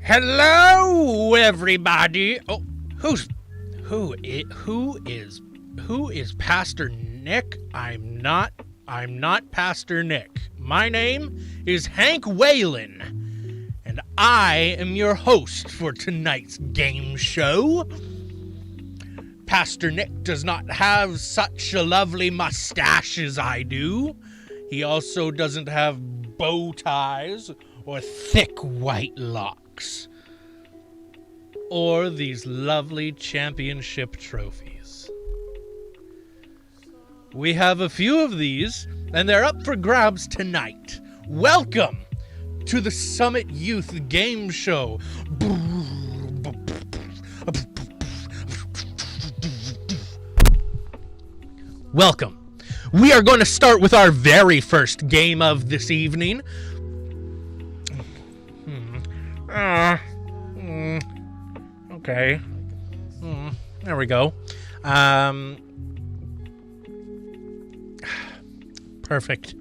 Hello, everybody. Oh, who is Pastor Nick? I'm not Pastor Nick. My name is Hank Whalen, and I am your host for tonight's game show. Pastor Nick does not have such a lovely mustache as I do. He also doesn't have bow ties or thick white locks or these lovely championship trophies. We have a few of these, and they're up for grabs tonight. Welcome to the Summit Youth Game Show. Welcome. We are going to start with our very first game of this evening. Okay. There we go. Perfect.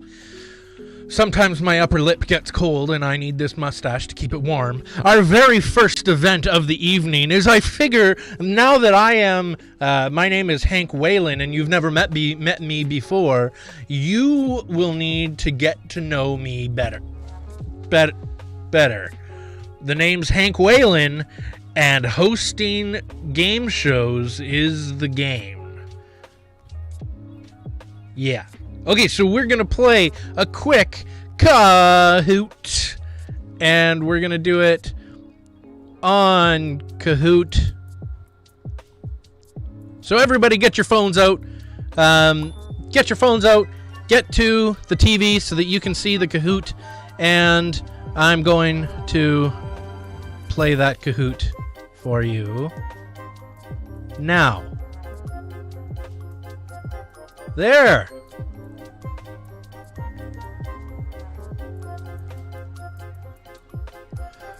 Sometimes my upper lip gets cold and I need this mustache to keep it warm. Our very first event of the evening is, I figure, now that I am, my name is Hank Whalen and you've never met me before, you will need to get to know me better. Better. The name's Hank Whalen, and hosting game shows is the game. Yeah. Okay, so we're going to play a quick Kahoot, and we're going to do it on Kahoot. So everybody get your phones out. Get to the TV so that you can see the Kahoot, and I'm going to play that Kahoot for you now. There.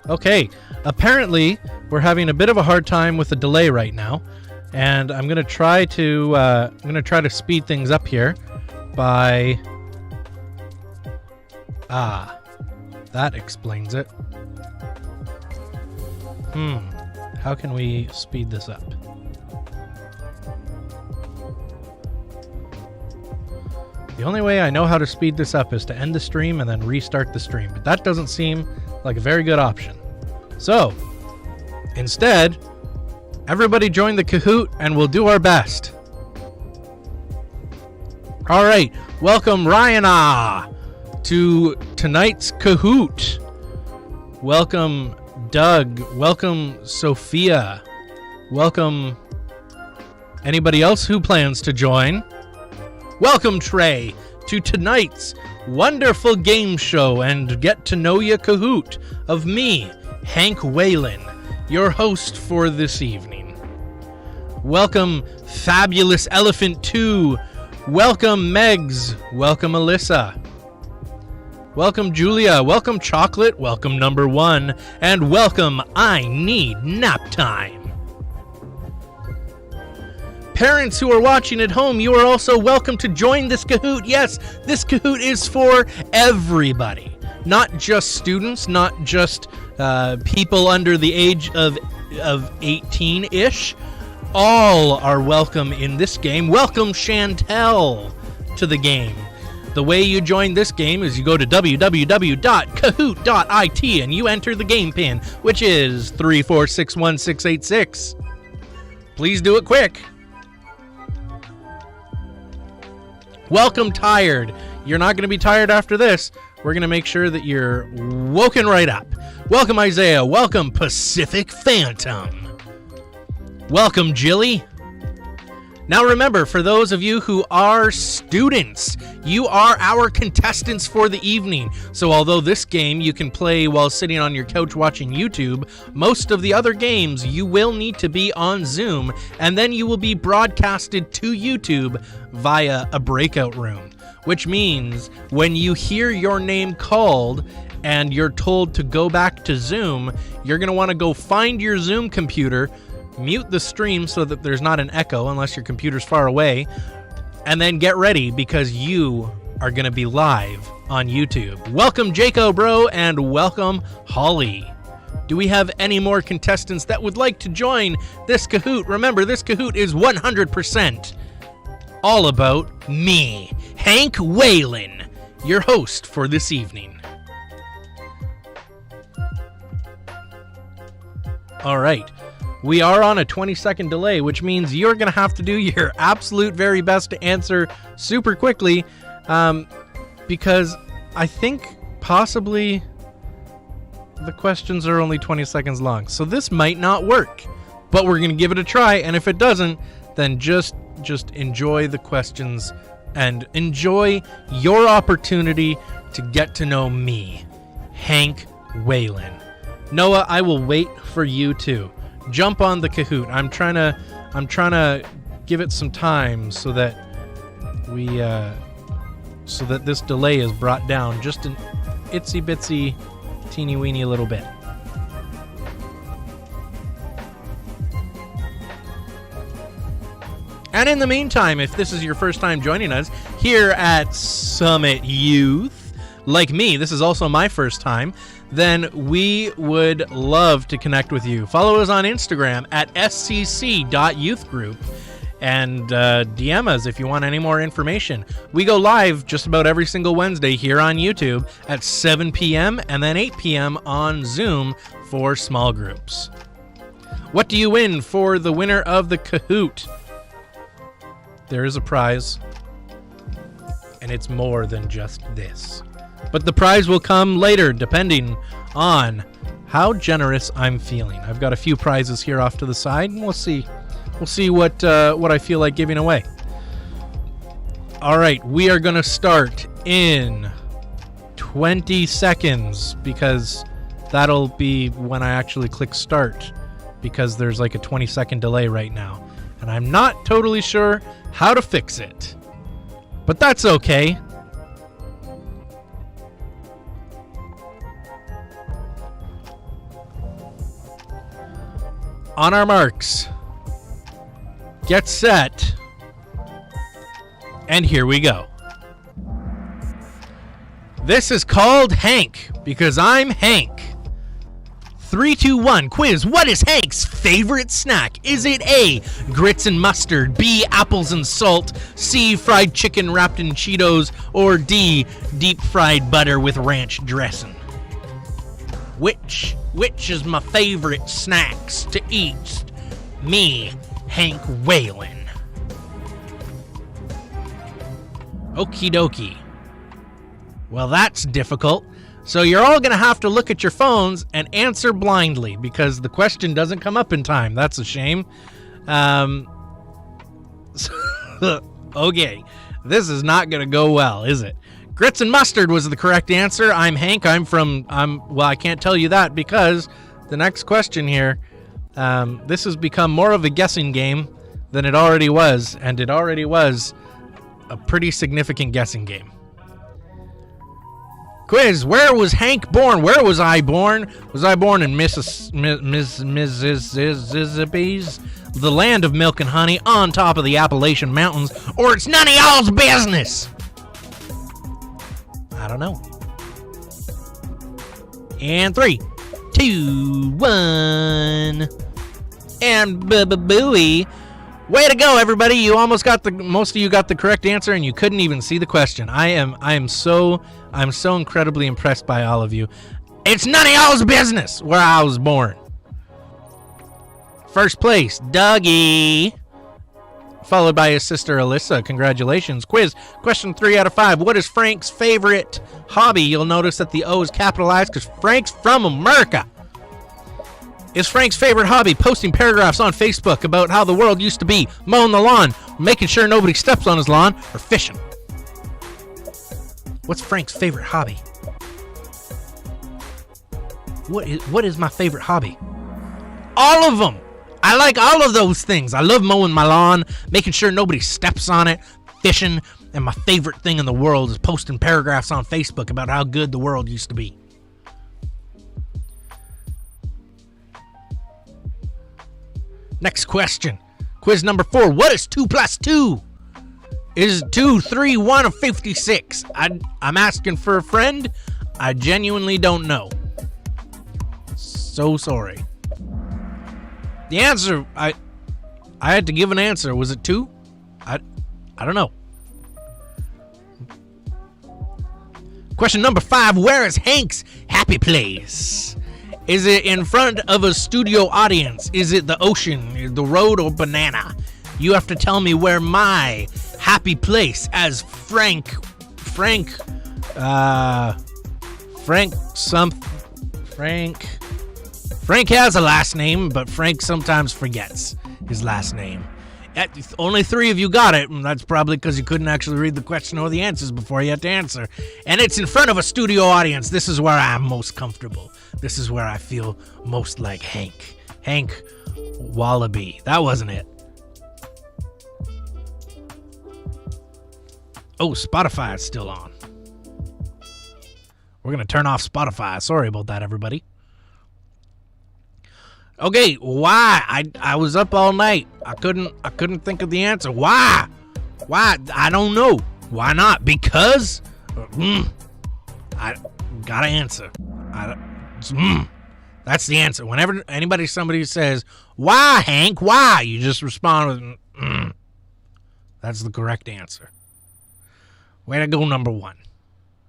Okay, apparently we're having a bit of a hard time with the delay right now, and I'm gonna try to speed things up here by that explains it. How can we speed this up? The only way I know how to speed this up is to end the stream and then restart the stream, but that doesn't seem like a very good option. So, instead, everybody join the Kahoot and we'll do our best. All right, welcome Ryana to tonight's Kahoot. Welcome Doug. Welcome Sophia. Welcome anybody else who plans to join. Welcome Trey to tonight's wonderful game show and get to know ya Kahoot of me, Hank Whalen, your host for this evening. Welcome Fabulous Elephant 2. Welcome Megs. Welcome Alyssa. Welcome Julia. Welcome Chocolate. Welcome Number 1. And welcome I Need Nap Time. Parents who are watching at home, you are also welcome to join this Kahoot. Yes, this Kahoot is for everybody. Not just students, not just people under the age of 18-ish. All are welcome in this game. Welcome Chantel to the game. The way you join this game is you go to www.kahoot.it and you enter the game pin, which is 3461686. Please do it quick. Welcome Tired. You're not going to be tired after this. We're going to make sure that you're woken right up. Welcome Isaiah. Welcome Pacific Phantom. Welcome Jilly. Now remember, for those of you who are students, you are our contestants for the evening. So although this game you can play while sitting on your couch watching YouTube, most of the other games you will need to be on Zoom, and then you will be broadcasted to YouTube via a breakout room. Which means when you hear your name called and you're told to go back to Zoom, you're going to want to go find your Zoom computer, mute the stream so that there's not an echo unless your computer's far away, and then get ready because you are going to be live on YouTube. Welcome Jaco Bro and welcome Holly. Do we have any more contestants that would like to join this Kahoot? Remember, this Kahoot is 100% all about me, Hank Whalen, your host for this evening. All right. We are on a 20-second delay, which means you're going to have to do your absolute very best to answer super quickly, because I think possibly the questions are only 20 seconds long. So this might not work, but we're going to give it a try, and if it doesn't, then just enjoy the questions and enjoy your opportunity to get to know me, Hank Whalen. Noah, I will wait for you too. Jump on the Kahoot. I'm trying to give it some time so that this delay is brought down just an itsy bitsy teeny weeny little bit. And in the meantime, if this is your first time joining us here at Summit Youth, like me, this is also my first time, then we would love to connect with you. Follow us on Instagram at scc.youthgroup and DM us if you want any more information. We go live just about every single Wednesday here on YouTube at 7 p.m. and then 8 p.m. on Zoom for small groups. What do you win for the winner of the Kahoot? There is a prize, and it's more than just this. But the prize will come later, depending on how generous I'm feeling. I've got a few prizes here off to the side, and we'll see. We'll see what I feel like giving away. All right, we are going to start in 20 seconds because that'll be when I actually click start, because there's like a 20-second delay right now, and I'm not totally sure how to fix it. But that's okay. On our marks, get set, and here we go. This is called Hank because I'm Hank. 3, 2, 1, quiz. What is Hank's favorite snack? Is it A, grits and mustard, B, apples and salt, C, fried chicken wrapped in Cheetos, or D, deep fried butter with ranch dressing? Which is my favorite snacks to eat? Me, Hank Whalen. Okie dokie. Well, that's difficult. So you're all going to have to look at your phones and answer blindly because the question doesn't come up in time. That's a shame. Okay, this is not going to go well, is it? Grits and mustard was the correct answer. I'm Hank. Well, I can't tell you that because the next question here, this has become more of a guessing game than it already was, and it already was a pretty significant guessing game. Quiz, where was Hank born? Where was I born? Was I born in Mississippi's, the land of milk and honey, on top of the Appalachian Mountains, or it's none of y'all's business? I don't know. And 3, 2, 1. And boo-boo-booey. Way to go, everybody. You almost got most of you got the correct answer, and you couldn't even see the question. I'm so incredibly impressed by all of you. It's none of y'all's business where I was born. First place, Dougie. Followed by his sister, Alyssa. Congratulations. Quiz, question 3 out of 5. What is Frank's favorite hobby? You'll notice that the O is capitalized because Frank's from America. Is Frank's favorite hobby posting paragraphs on Facebook about how the world used to be, mowing the lawn, making sure nobody steps on his lawn, or fishing? What's Frank's favorite hobby? What is my favorite hobby? All of them. I like all of those things. I love mowing my lawn, making sure nobody steps on it, fishing, and my favorite thing in the world is posting paragraphs on Facebook about how good the world used to be. Next question. Quiz number 4. What is 2 plus 2? Is 2, 3, 1, or 56? I'm asking for a friend. I genuinely don't know. so sorry. The answer, I had to give an answer. Was it 2? I don't know. Question number 5. Where is Hank's happy place? Is it in front of a studio audience? Is it the ocean, the road, or banana? You have to tell me where my happy place as Frank has a last name, but Frank sometimes forgets his last name. Only 3 of you got it, and that's probably because you couldn't actually read the question or the answers before you had to answer. And it's in front of a studio audience. This is where I'm most comfortable. This is where I feel most like Hank. Hank Wallaby. That wasn't it. Oh, Spotify is still on. We're going to turn off Spotify. Sorry about that, everybody. Okay, why? I was up all night. I couldn't think of the answer. Why? I don't know. Why not? Because I gotta answer. That's the answer. Whenever somebody says, "Why, Hank? Why?" you just respond with That's the correct answer. Way to go, number 1.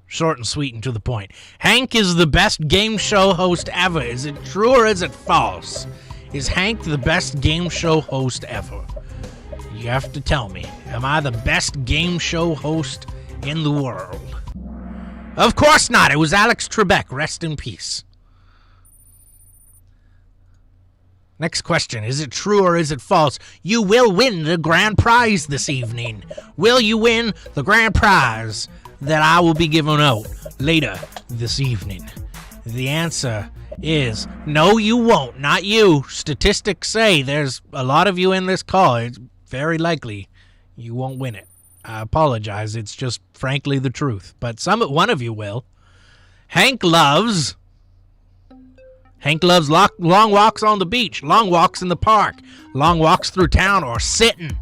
Short and sweet and to the point. Hank is the best game show host ever. Is it true or is it false? Is Hank the best game show host ever? You have to tell me. Am I the best game show host in the world? Of course not. It was Alex Trebek. Rest in peace. Next question. Is it true or is it false? You will win the grand prize this evening. Will you win the grand prize that I will be giving out later this evening? The answer is no, you won't. Not you. Statistics say there's a lot of you in this call. It's very likely you won't win it. I apologize. It's just frankly the truth. But one of you will. Hank loves long walks on the beach, long walks in the park, long walks through town, or sitting.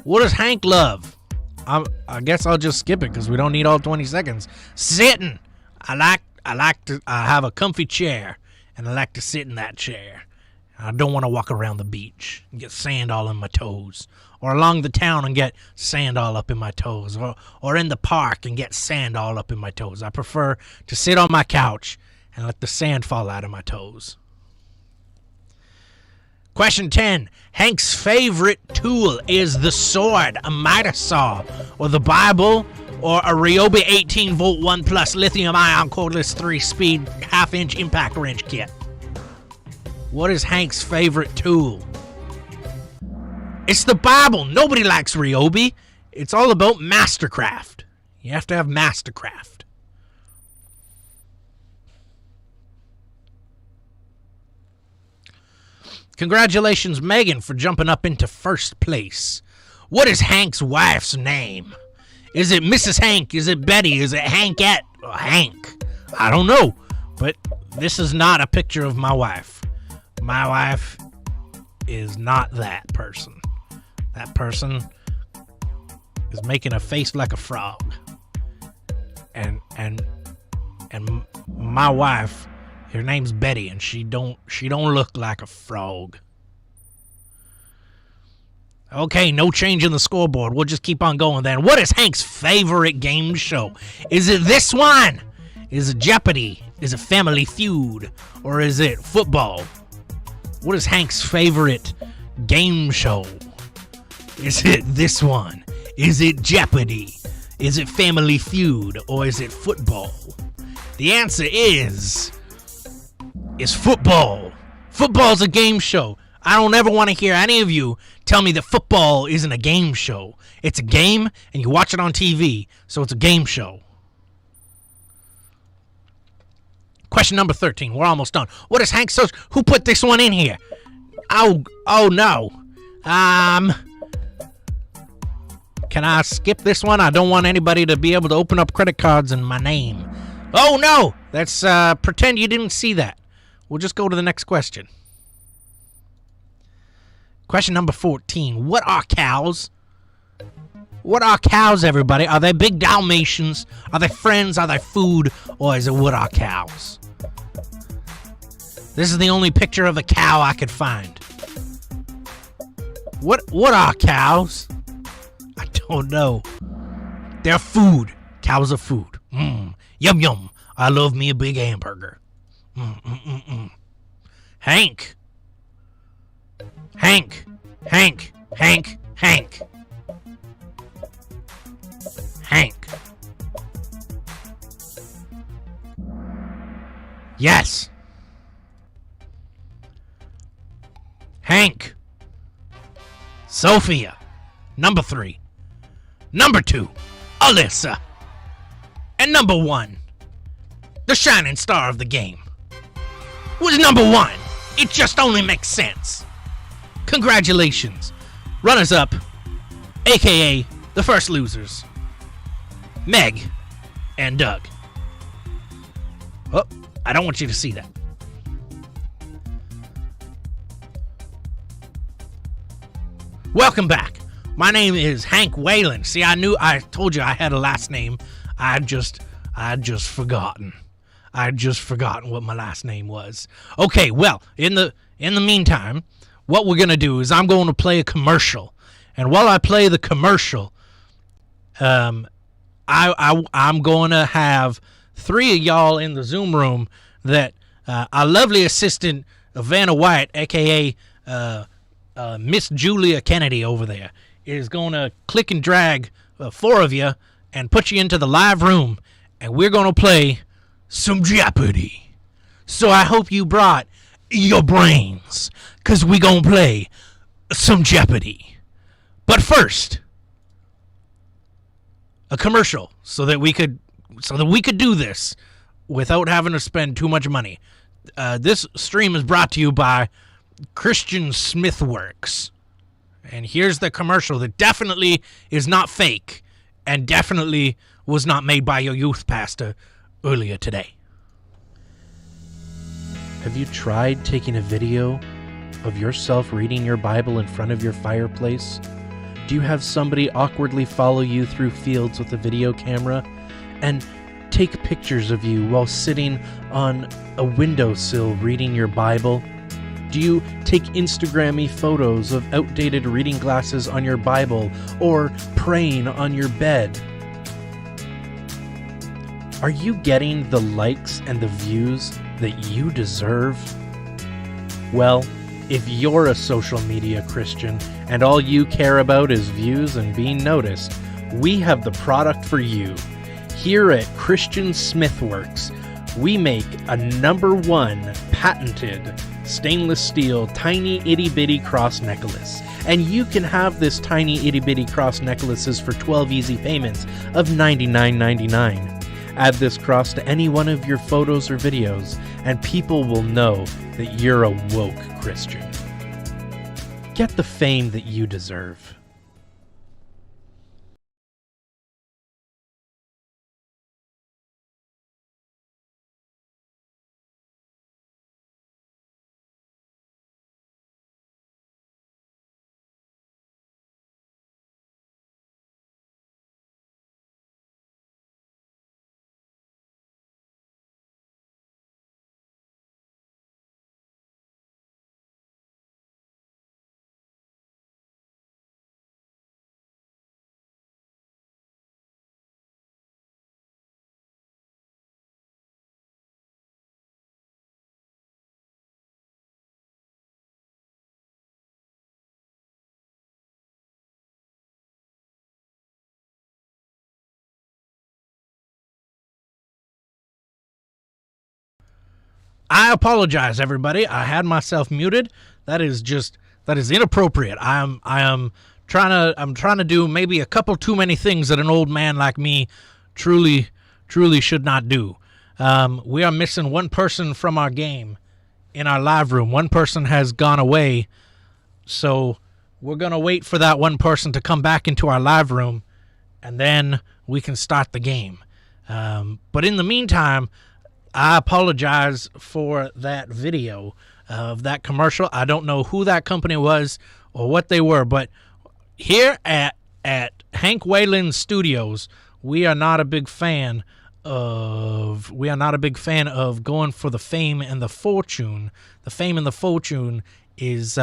What does Hank love? I guess I'll just skip it because we don't need all 20 seconds. Sitting. I like to have a comfy chair, and I like to sit in that chair. I don't want to walk around the beach and get sand all in my toes, or along the town and get sand all up in my toes, or in the park and get sand all up in my toes. I prefer to sit on my couch and let the sand fall out of my toes. Question 10. Hank's favorite tool is the sword, a miter saw, or the Bible, or a Ryobi 18-volt 1+ lithium-ion cordless 3-speed 1/2-inch impact wrench kit. What is Hank's favorite tool? It's the Bible. Nobody likes Ryobi. It's all about mastercraft. You have to have mastercraft. Congratulations, Megan, for jumping up into first place. What is Hank's wife's name? Is it Mrs. Hank? Is it Betty? Is it Hankette? Or Hank? I don't know, but this is not a picture of my wife. My wife is not that person. That person is making a face like a frog. And my wife, her name's Betty, and she don't look like a frog. Okay, no change in the scoreboard. We'll just keep on going then. What is Hank's favorite game show? Is it this one? Is it Jeopardy? Is it Family Feud? Or is it football? What is Hank's favorite game show? Is it this one? Is it Jeopardy? Is it Family Feud? Or is it football? The answer is football. Football's a game show. I don't ever want to hear any of you tell me that football isn't a game show. It's a game, and you watch it on TV, so it's a game show. Question number 13. We're almost done. What is Hank Social? Who put this one in here? Oh no. Can I skip this one? I don't want anybody to be able to open up credit cards in my name. Oh no. Let's pretend you didn't see that. We'll just go to the next question. Question number 14. What are cows? What are cows, everybody? Are they big Dalmatians? Are they friends? Are they food? Or is it what are cows? This is the only picture of a cow I could find. What are cows? I don't know. They're food. Cows are food. Yum yum. I love me a big hamburger. Hank. Hank. Hank. Hank. Hank. Hank. Yes. Hank. Sophia. Number 3. Number 2. Alyssa. And number 1. The shining star of the game. Was number 1. It just only makes sense. Congratulations. Runners up, aka the first losers, Meg and Doug. Oh, I don't want you to see that. Welcome back. My name is Hank Whalen. See, I told you I had a last name. I'd just forgotten. I'd just forgotten what my last name was. Okay, well, in the meantime, what we're gonna do is I'm going to play a commercial, and while I play the commercial, I'm going to have 3 of y'all in the Zoom room that our lovely assistant Vanna White, aka Miss Julia Kennedy over there, is going to click and drag 4 of you and put you into the live room, and we're going to play some Jeopardy. So I hope you brought your brains, because we going to play some Jeopardy. But first, a commercial so that we could do this without having to spend too much money. This stream is brought to you by Christian Smith Works. And here's the commercial that definitely is not fake and definitely was not made by your youth pastor earlier today. Have you tried taking a video of yourself reading your Bible in front of your fireplace? Do you have somebody awkwardly follow you through fields with a video camera and take pictures of you while sitting on a windowsill reading your Bible? Do you take Instagram-y photos of outdated reading glasses on your Bible or praying on your bed? Are you getting the likes and the views that you deserve? Well, if you're a social media Christian and all you care about is views and being noticed, we have the product for you. Here at Christian Smith Works, we make a #1 patented stainless steel tiny itty bitty cross necklace. And you can have this tiny itty bitty cross necklaces for 12 easy payments of $99.99. Add this cross to any one of your photos or videos, and people will know that you're a woke Christian. Get the fame that you deserve. I apologize, everybody. I had myself muted. That is inappropriate. I'm trying to do maybe a couple too many things that an old man like me truly should not do. We are missing one person from our game in our live room. One person has gone away, so we're going to wait for that one person to come back into our live room, and then we can start the game. But in the meantime, I apologize for that video of that commercial. I don't know who that company was or what they were, but here at Hank Whalen Studios, we are not a big fan of going for the fame and the fortune. The fame and the fortune is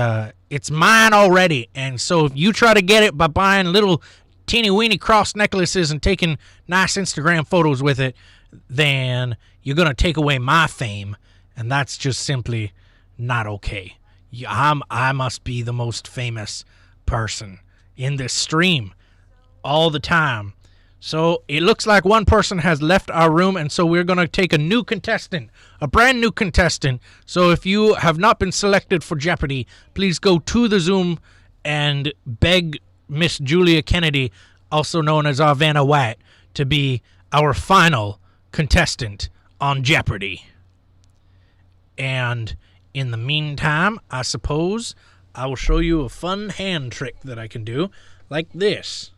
it's mine already. And so if you try to get it by buying little teeny weeny cross necklaces and taking nice Instagram photos with it, then you're going to take away my fame, and that's just simply not okay. I must be the most famous person in this stream all the time. So it looks like one person has left our room, and so we're going to take a new contestant, a brand new contestant. So if you have not been selected for Jeopardy, please go to the Zoom and beg Miss Julia Kennedy, also known as Arvana White, to be our final contestant on Jeopardy. And in the meantime, I suppose I will show you a fun hand trick that I can do, like this.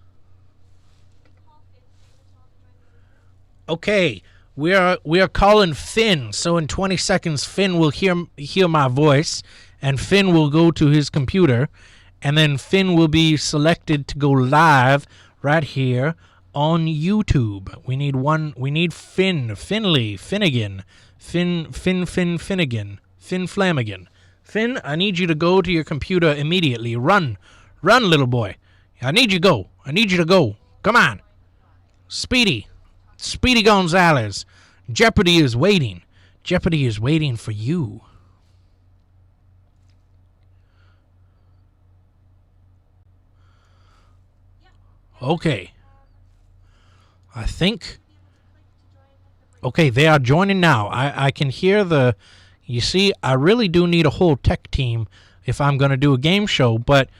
Okay, we are calling Finn. So in 20 seconds, Finn will hear my voice, and Finn will go to his computer, and then Finn will be selected to go live right here on YouTube. We need Finley, Finnegan, Finnegan, Finn Flanagan. Finn, I need you to go to your computer immediately. Run, little boy. I need you to go. Come on. Speedy Gonzalez. Jeopardy is waiting. Jeopardy is waiting for you. Okay. I think. Okay, they are joining now. I can hear you see, I really do need a whole tech team if I'm going to do a game show, but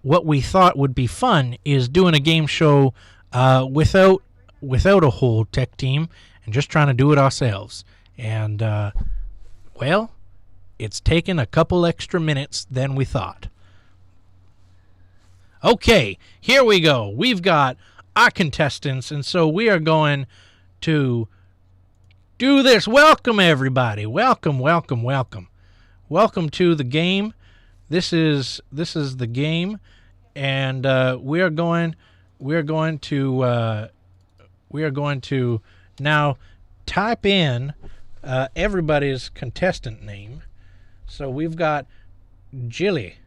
what we thought would be fun is doing a game show without a whole tech team and just trying to do it ourselves. And, well, it's taken a couple extra minutes than we thought. Okay, here we go. We've got our contestants, and so we are going to do this. Welcome, everybody. Welcome. Welcome to the game. This is the game, and we are going to now type in everybody's contestant name. So we've got Jilly,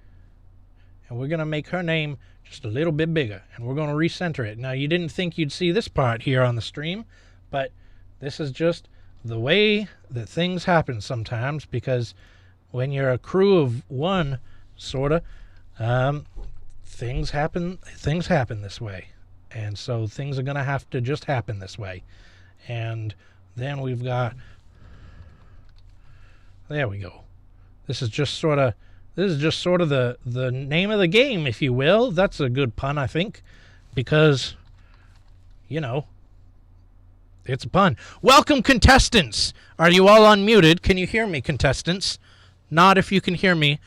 and we're going to make her name just a little bit bigger, and we're going to recenter it. Now, you didn't think you'd see this part here on the stream, but this is just the way that things happen sometimes, because when you're a crew of one, sort of, things happen this way. And so things are going to have to just happen this way. And then we've got, there we go. This is just sort of the name of the game, if you will. That's a good pun, I think, because, you know, it's a pun. Welcome, contestants. Are you all unmuted? Can you hear me, contestants? Not if you can hear me.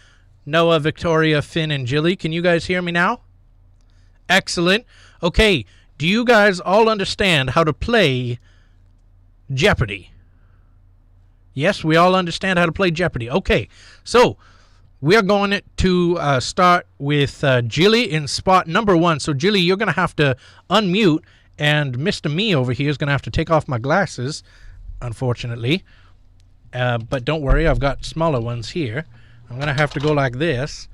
Noah, Victoria, Finn, and Jilly. Can you guys hear me now? Excellent. Okay, do you guys all understand how to play Jeopardy? Yes, we all understand how to play Jeopardy. Okay, so we are going to start with Jilly in spot number 1. So, Jilly, you're going to have to unmute, and Mr. Me over here is going to have to take off my glasses, unfortunately. But don't worry, I've got smaller ones here. I'm going to have to go like this.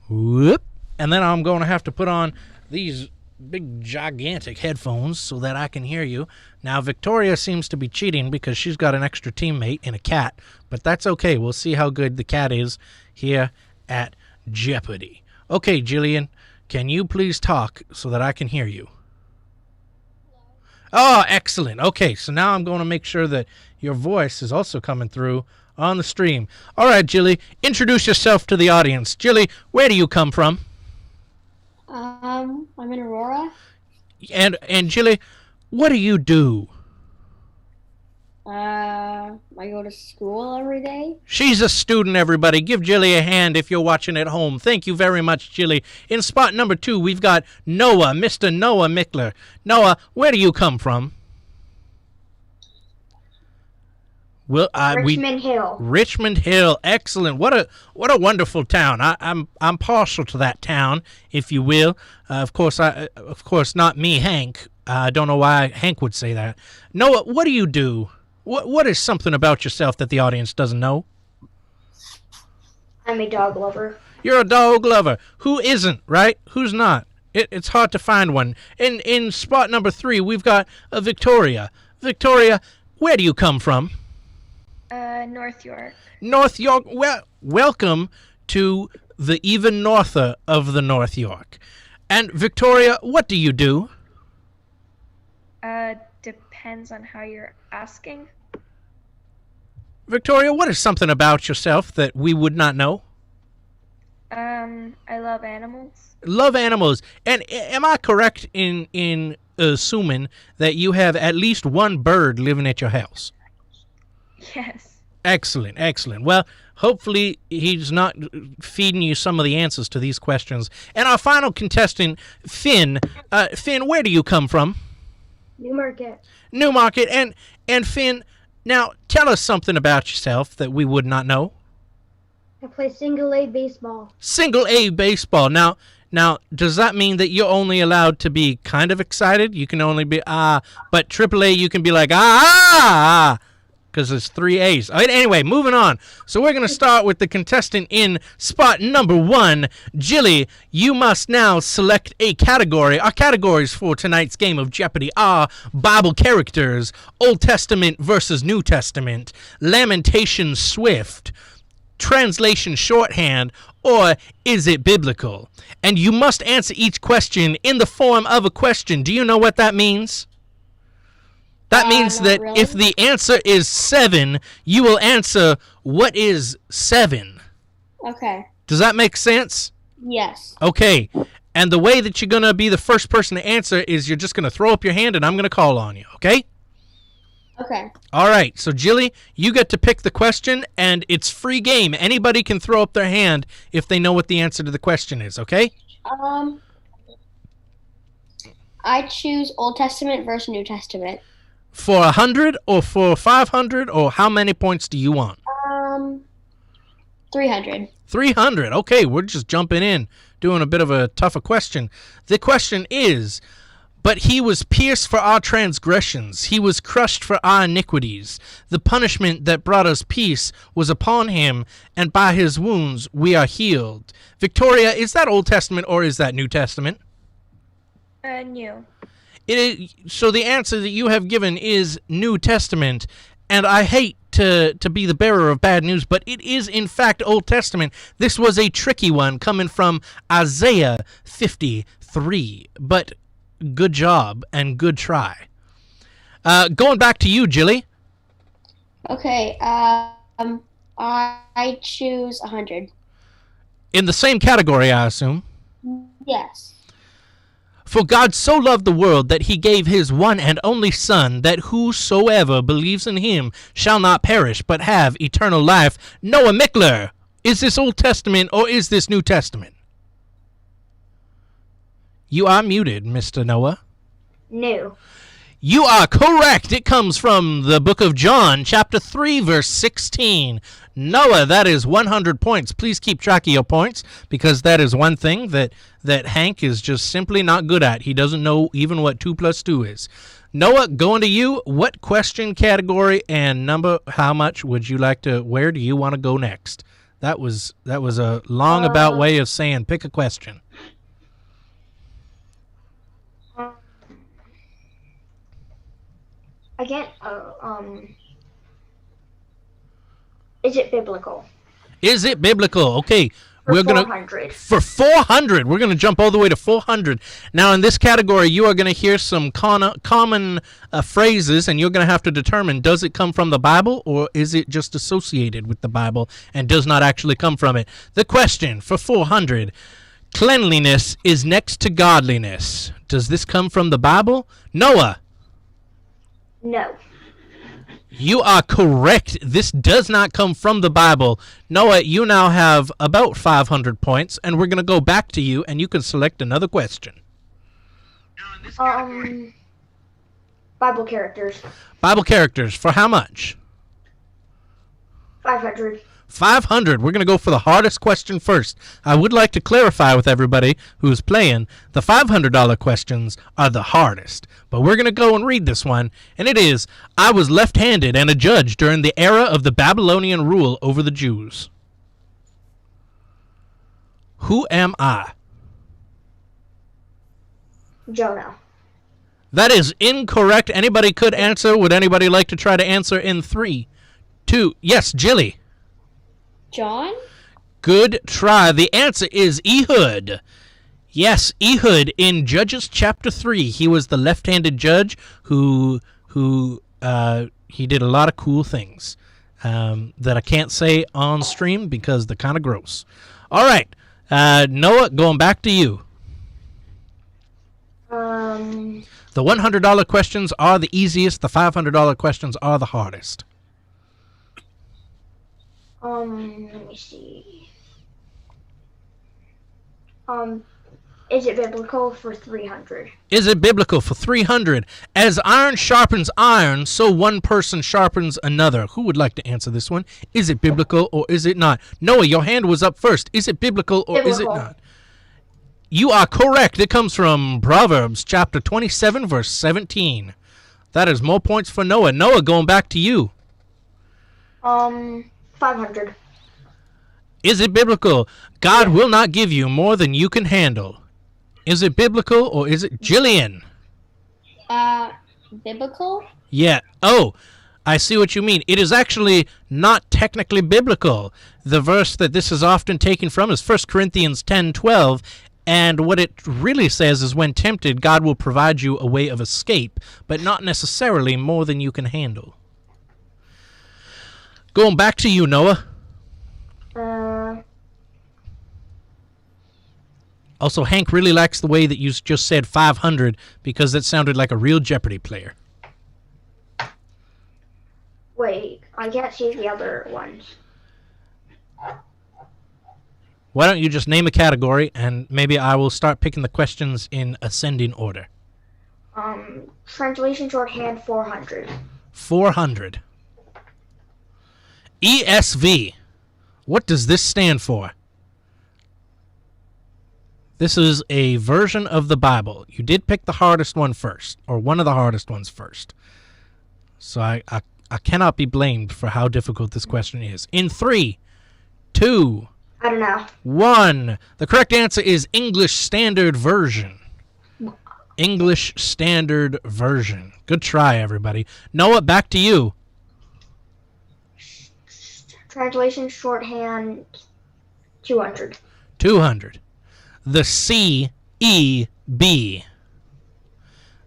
Whoop. And then I'm going to have to put on these big, gigantic headphones so that I can hear you. Now, Victoria seems to be cheating because she's got an extra teammate in a cat, but that's okay. We'll see how good the cat is here at Jeopardy. Okay, Jillian, can you please talk so that I can hear you? Oh, excellent. Okay, so now I'm going to make sure that your voice is also coming through on the stream. All right, Jilly, introduce yourself to the audience. Jilly, where do you come from? I'm in Aurora. And Jilly, what do you do? I go to school every day. She's a student, everybody. Give Jilly a hand if you're watching at home. Thank you very much, Jilly. In spot number 2, we've got Noah, Mr. Noah Mickler. Noah, where do you come from? Well, Richmond Hill. Richmond Hill, excellent. What a wonderful town. I'm partial to that town, if you will. Of course, not me, Hank, I don't know why Hank would say that. Noah, what do you do? What is something about yourself that the audience doesn't know? I'm a dog lover. You're a dog lover. Who isn't, right? Who's not? It's hard to find one. In spot number 3, we've got Victoria. Victoria, where do you come from? North York. North York. Well, welcome to the even norther of the North York. And Victoria, what do you do? Depends on how you're asking. Victoria, what is something about yourself that we would not know? I love animals. Love animals. And am I correct in assuming that you have at least one bird living at your house? Yes. Excellent, excellent. Well, hopefully he's not feeding you some of the answers to these questions. And our final contestant, Finn. Finn, where do you come from? Newmarket. Newmarket. And Finn, now tell us something about yourself that we would not know. I play single A baseball. Single A baseball. Now, does that mean that you're only allowed to be kind of excited? You can only be but Triple A you can be like because it's 3 A's. All right, anyway, moving on. So we're going to start with the contestant in spot number 1. Jilly, you must now select a category. Our categories for tonight's game of Jeopardy are Bible characters, Old Testament versus New Testament, Lamentation Swift, translation shorthand, or is it biblical? And you must answer each question in the form of a question. Do you know what that means? That means that really. If the answer is 7, you will answer, what is 7? Okay. Does that make sense? Yes. Okay. And the way that you're going to be the first person to answer is you're just going to throw up your hand and I'm going to call on you, okay? Okay. All right. So, Jilly, you get to pick the question, and it's free game. Anybody can throw up their hand if they know what the answer to the question is, okay? I choose Old Testament versus New Testament. For 100 or for 500, or how many points do you want? 300. 300. Okay, we're just jumping in, doing a bit of a tougher question. The question is, but he was pierced for our transgressions. He was crushed for our iniquities. The punishment that brought us peace was upon him, and by his wounds we are healed. Victoria, is that Old Testament or is that New Testament? New. So the answer that you have given is New Testament, and I hate to be the bearer of bad news, but it is in fact Old Testament. This was a tricky one coming from Isaiah 53, but good job and good try. Going back to you, Jilly. Okay. I choose 100. In the same category, I assume. Yes. For God so loved the world that he gave his one and only Son, that whosoever believes in him shall not perish, but have eternal life. Noah Mickler, is this Old Testament or is this New Testament? You are muted, Mr. Noah. New. You are correct. It comes from the book of John, chapter 3, verse 16. Noah, that is 100 points. Please keep track of your points, because that is one thing that Hank is just simply not good at. He doesn't know even what 2 plus 2 is. Noah, going to you. What question, category, and number, how much would you like to, where do you want to go next? That was a long about way of saying pick a question. Again, is it biblical? Is it biblical? Okay, For 400. For 400, we're gonna jump all the way to 400. Now, in this category, you are gonna hear some common phrases, and you're gonna have to determine: does it come from the Bible, or is it just associated with the Bible and does not actually come from it? The question for 400: cleanliness is next to godliness. Does this come from the Bible? Noah. No. You are correct. This does not come from the Bible. Noah, you now have about 500 points, and we're going to go back to you, and you can select another question. Bible characters. Bible characters, for how much? 500. 500. We're going to go for the hardest question first. I would like to clarify with everybody who's playing, the $500 questions are the hardest. But we're going to go and read this one, and it is, I was left-handed and a judge during the era of the Babylonian rule over the Jews. Who am I? Jonah. That is incorrect. Anybody could answer. Would anybody like to try to answer in 3, 2? Yes, Jilly. John? Good try. The answer is Ehud. Yes, Ehud in Judges chapter 3. He was the left-handed judge who he did a lot of cool things that I can't say on stream because they're kind of gross. All right, Noah, going back to you. The $100 questions are the easiest. The $500 questions are the hardest. Let me see. Is it biblical for 300? Is it biblical for 300? As iron sharpens iron, so one person sharpens another. Who would like to answer this one? Is it biblical or is it not? Noah, your hand was up first. Is it biblical or is it not? You are correct. It comes from Proverbs chapter 27, verse 17. That is more points for Noah. Noah, going back to you. 500. Is it biblical? God will not give you more than you can handle. Is it biblical or is it Jillian? Biblical? Yeah. Oh, I see what you mean. It is actually not technically biblical. The verse that this is often taken from is 1 Corinthians 10:12. And what it really says is when tempted, God will provide you a way of escape, but not necessarily more than you can handle. Going back to you, Noah. Also, Hank really likes the way that you just said 500 because that sounded like a real Jeopardy player. Wait, I can't see the other ones. Why don't you just name a category, and maybe I will start picking the questions in ascending order. Translation shorthand 400. 400. ESV. What does this stand for? This is a version of the Bible. You did pick the hardest one first, or one of the hardest ones first. So I cannot be blamed for how difficult this question is. In 3, 2, I don't know. 1. The correct answer is English Standard Version. English Standard Version. Good try, everybody. Noah, back to you. Translation shorthand 200. 200. The CEB.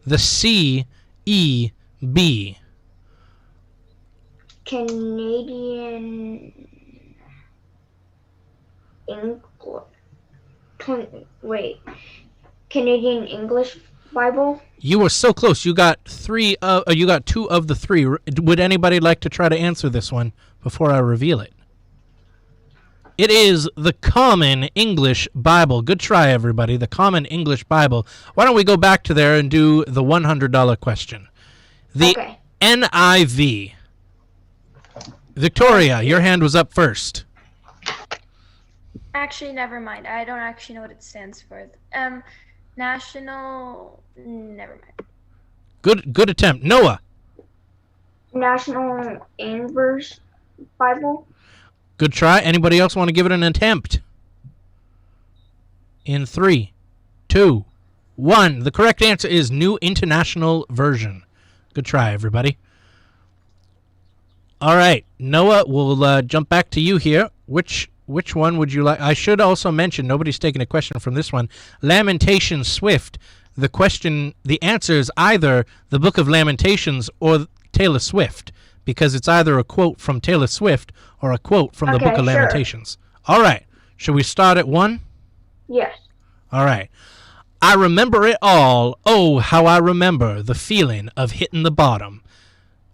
The CEB. Canadian Canadian English Bible. You were so close. You got 2 of the 3. Would anybody like to try to answer this one before I reveal it? It is the Common English Bible. Good try, everybody. The Common English Bible. Why don't we go back to there and do the $100 question? The NIV. Victoria, your hand was up first. Actually, never mind. I don't actually know what it stands for. National. Never mind. Good attempt. Noah. National Inverse Bible. Good try. Anybody else want to give it an attempt? In 3, 2, 1. The correct answer is New International Version. Good try, everybody. All right, Noah, we'll jump back to you here. Which one would you like? I should also mention, nobody's taking a question from this one. Lamentations Swift. The answer is either the Book of Lamentations or Taylor Swift, because it's either a quote from Taylor Swift or a quote from the Book of Lamentations. All right, should we start at 1? Yes. All right. I remember it all. Oh, how I remember the feeling of hitting the bottom.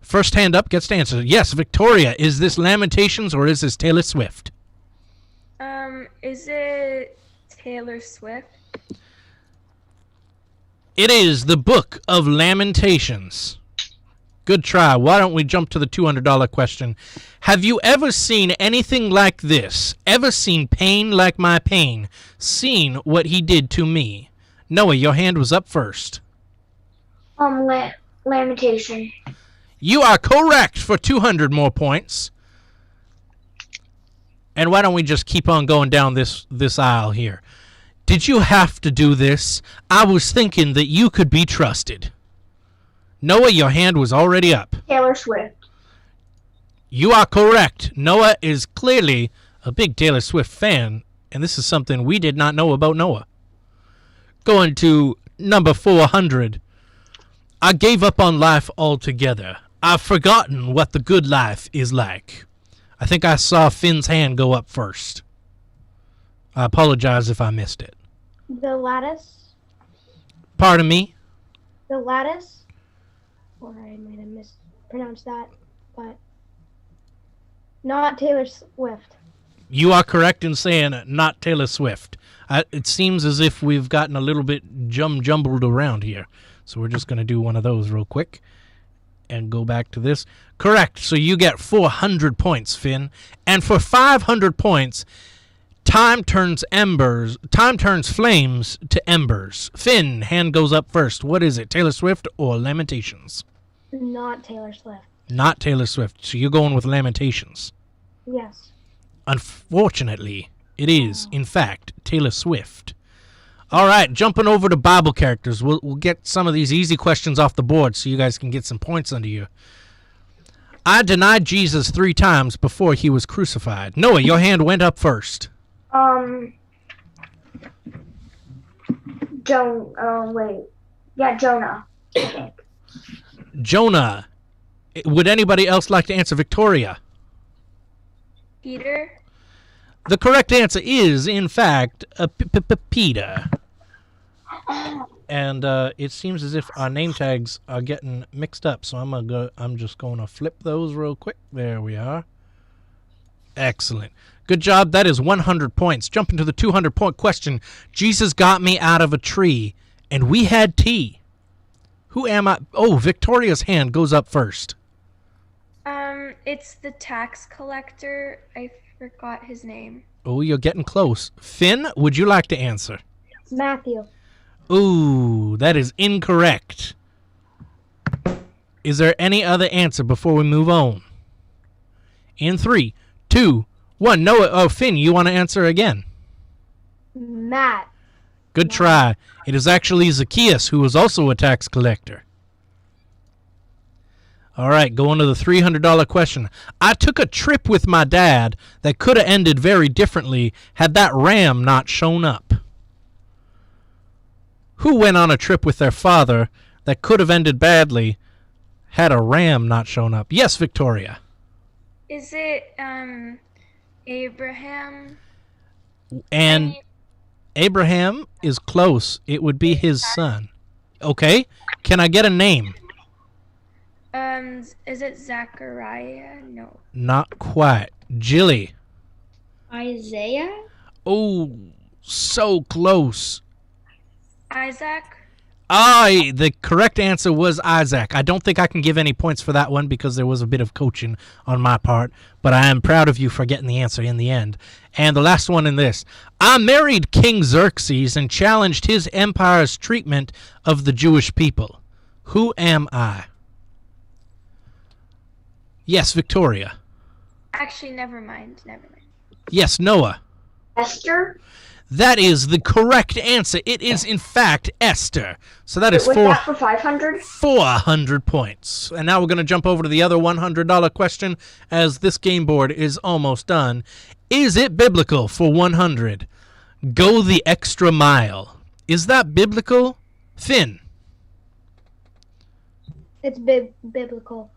First hand up gets to answer. Yes, Victoria, is this Lamentations or is this Taylor Swift? Is it Taylor Swift? It is the Book of Lamentations. Good try. Why don't we jump to the $200 question? Have you ever seen anything like this? Ever seen pain like my pain? Seen what he did to me? Noah, your hand was up first. Lamentation. You are correct for 200 more points. And why don't we just keep on going down this aisle here? Did you have to do this? I was thinking that you could be trusted. Noah, your hand was already up. Taylor Swift. You are correct. Noah is clearly a big Taylor Swift fan, and this is something we did not know about Noah. Going to number 400. I gave up on life altogether. I've forgotten what the good life is like. I think I saw Finn's hand go up first. I apologize if I missed it. The Lattice. Pardon me? The Lattice. Or I might have mispronounced that, but not Taylor Swift. You are correct in saying not Taylor Swift. It seems as if we've gotten a little bit jumbled around here. So we're just going to do one of those real quick and go back to this. Correct. So you get 400 points, Finn. And for 500 points, time turns flames to embers. Finn, hand goes up first. What is it, Taylor Swift or Lamentations? Not Taylor Swift. Not Taylor Swift. So you're going with Lamentations. Yes. Unfortunately, it is, in fact, Taylor Swift. All right, jumping over to Bible characters. We'll get some of these easy questions off the board so you guys can get some points under you. I denied Jesus 3 times before he was crucified. Noah, your hand went up first. Jonah. Jonah. Would anybody else like to answer? Victoria? Peter. The correct answer is, in fact, Peter. And it seems as if our name tags are getting mixed up, so I'm just going to flip those real quick. There we are. Excellent. Good job. That is 100 points. Jumping to the 200-point question. Jesus got me out of a tree, and we had tea. Who am I? Oh, Victoria's hand goes up first. It's the tax collector. I forgot his name. Oh, you're getting close. Finn, would you like to answer? Matthew. Ooh, that is incorrect. Is there any other answer before we move on? In 3, 2, 1. Noah. Oh, Finn, you want to answer again? Matt. Good try. It is actually Zacchaeus, who was also a tax collector. All right, going to the $300 question. I took a trip with my dad that could have ended very differently had that ram not shown up. Who went on a trip with their father that could have ended badly had a ram not shown up? Yes, Victoria. Is it Abraham? And Abraham is close. It would be his son. Okay. Can I get a name? Is it Zachariah? No. Not quite. Jilly. Isaiah? Oh, so close. Isaac? The correct answer was Isaac. I don't think I can give any points for that one because there was a bit of coaching on my part, but I am proud of you for getting the answer in the end. And the last one in this. I married King Xerxes and challenged his empire's treatment of the Jewish people. Who am I? Yes, Victoria. Actually, never mind. Yes, Noah. Esther? That is the correct answer. It is, in fact, Esther. So that is Was that for 500? 400 points. And now we're going to jump over to the other $100 question as this game board is almost done. Is it biblical for 100? Go the extra mile. Is that biblical? Finn? It's biblical.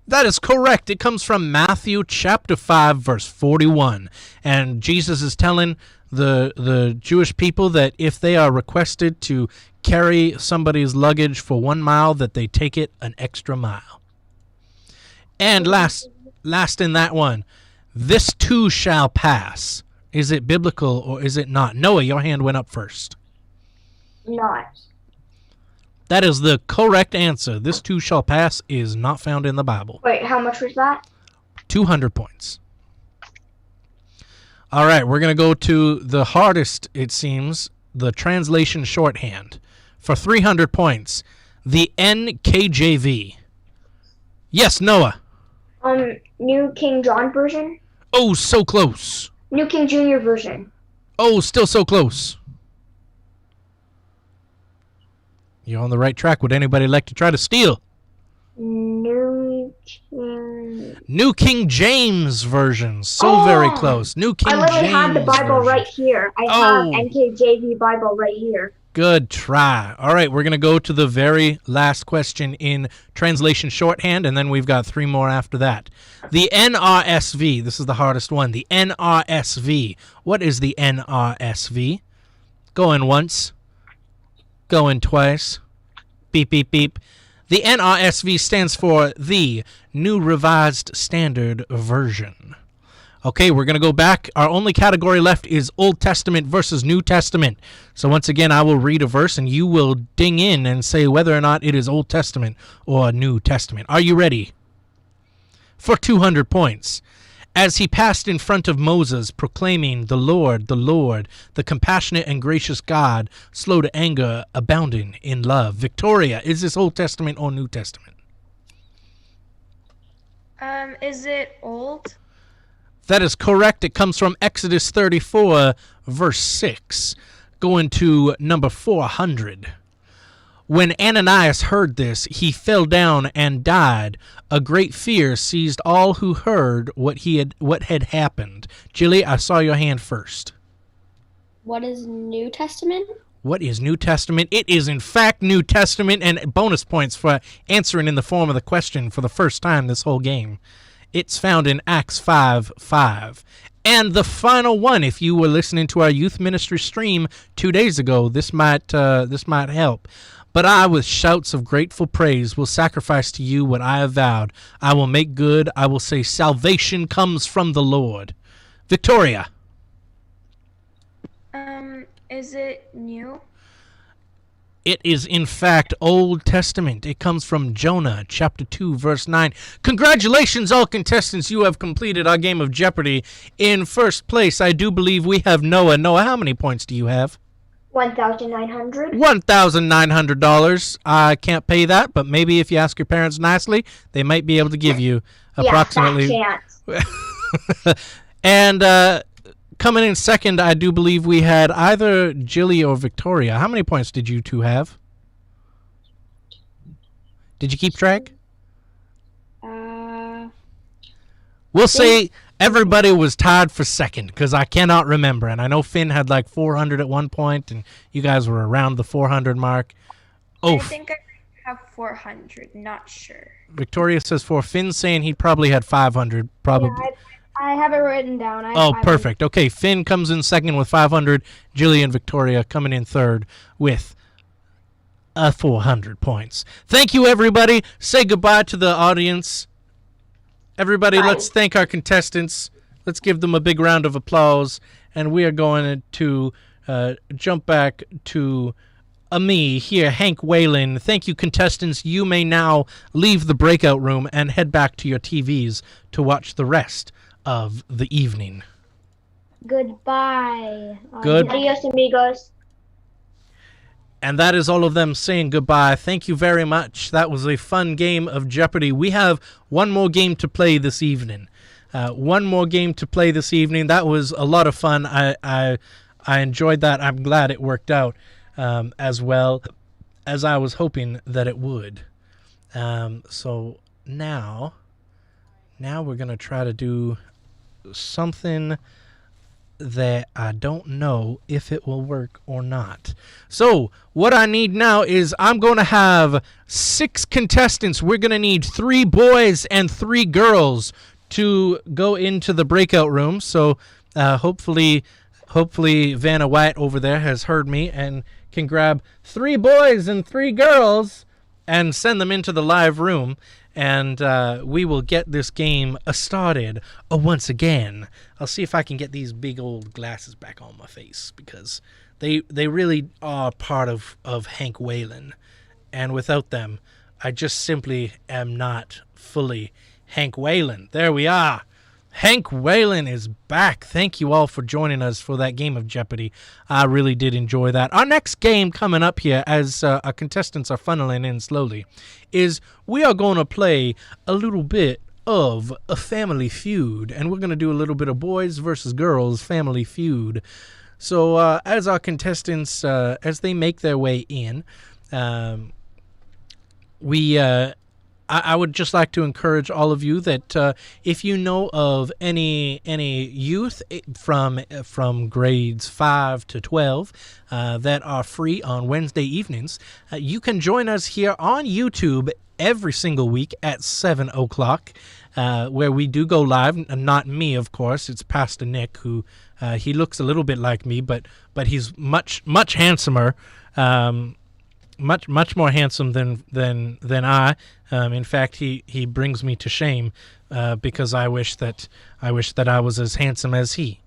That is correct. It comes from Matthew chapter 5, verse 41. And Jesus is telling the Jewish people that if they are requested to carry somebody's luggage for 1 mile, that they take it an extra mile. And last in that one, this too shall pass. Is it biblical or is it not? Noah, your hand went up first. Not. That is the correct answer. This too shall pass is not found in the Bible. Wait, how much was that? 200 points. All right, we're going to go to the hardest, it seems, the translation shorthand. For 300 points, the NKJV. Yes, Noah. New King John version. Oh, so close. New King Junior version. Oh, still so close. You're on the right track. Would anybody like to try to steal? New King James version. So very close. New King James. I literally have the Bible version. right here. I have NKJV Bible right here. Good try. All right, we're going to go to the very last question in translation shorthand, and then we've got 3 more after that. The NRSV. This is the hardest one. The NRSV. What is the NRSV? Going once. Going twice. Beep, beep, beep. The NRSV stands for the New Revised Standard Version. Okay, we're going to go back. Our only category left is Old Testament versus New Testament. So once again, I will read a verse, and you will ding in and say whether or not it is Old Testament or New Testament. Are you ready? For 200 points. As he passed in front of Moses, proclaiming, the Lord, the compassionate and gracious God, slow to anger, abounding in love. Victoria, is this Old Testament or New Testament? Is it old? That is correct. It comes from Exodus 34, verse 6, going to number 400. When Ananias heard this, he fell down and died. A great fear seized all who heard what had happened. Jilly, I saw your hand first. What is New Testament? What is New Testament? It is, in fact, New Testament, and bonus points for answering in the form of the question for the first time this whole game. It's found in Acts 5:5. And the final one, if you were listening to our youth ministry stream 2 days ago, this might help. But I, with shouts of grateful praise, will sacrifice to you what I have vowed. I will make good. I will say salvation comes from the Lord. Victoria. Is it new? It is, in fact, Old Testament. It comes from Jonah, chapter 2, verse 9. Congratulations, all contestants. You have completed our game of Jeopardy! In first place, I do believe we have Noah. Noah, how many points do you have? $1,900. $1,900. I can't pay that, but maybe if you ask your parents nicely, they might be able to give you approximately. Yeah, that chance. And coming in second, I do believe we had either Jilly or Victoria. How many points did you two have? Did you keep track? We'll say everybody was tied for second because I cannot remember. And I know Finn had like 400 at one point, and you guys were around the 400 mark. Oh, I think I have 400. Not sure. Victoria says 4. Finn's saying he probably had 500. Probably. Yeah, I have it written down. Oh, perfect. Okay, Finn comes in second with 500. Jilly and Victoria coming in third with 400 points. Thank you, everybody. Say goodbye to the audience. Everybody, let's thank our contestants. Let's give them a big round of applause. And we are going to jump back to me here, Hank Whalen. Thank you, contestants. You may now leave the breakout room and head back to your TVs to watch the rest of the evening. Goodbye. Good. Adios, amigos. And that is all of them saying goodbye. Thank you very much. That was a fun game of Jeopardy. We have one more game to play this evening. That was a lot of fun. I enjoyed that. I'm glad it worked out as well as I was hoping that it would. So now we're going to try to do something that I don't know if it will work or not. So what I need now is I'm going to have 6 contestants. We're going to need 3 boys and 3 girls to go into the breakout room. So hopefully Vanna White over there has heard me and can grab 3 boys and 3 girls and send them into the live room. And we will get this game started once again. I'll see if I can get these big old glasses back on my face because they really are part of Hank Whalen. and without them, I just simply am not fully Hank Whalen. There we are. Hank Whalen is back. Thank you all for joining us for that game of Jeopardy. I really did enjoy that. Our next game coming up here, as our contestants are funneling in slowly, is we are going to play a little bit of a Family Feud, and we're going to do a little bit of boys versus girls Family Feud. So as our contestants, as they make their way in, I would just like to encourage all of you that if you know of any youth from grades 5 to 12 that are free on Wednesday evenings, you can join us here on YouTube every single week at 7 o'clock, where we do go live. Not me, of course. It's Pastor Nick, who he looks a little bit like me, but he's much handsomer. Much more handsome than I. In fact, he brings me to shame because I wish that I was as handsome as he.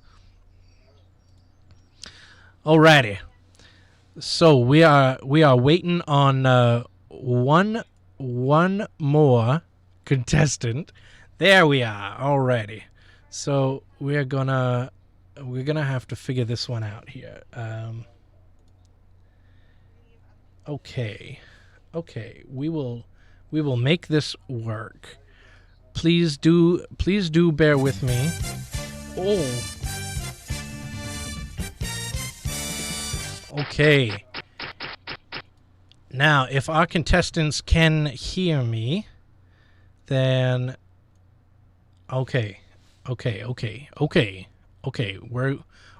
Alrighty, so we are waiting on one more contestant. There we are. Alrighty, so we're gonna have to figure this one out here. Okay, we will make this work. Please do bear with me. Oh. Okay. Now, if our contestants can hear me, then okay.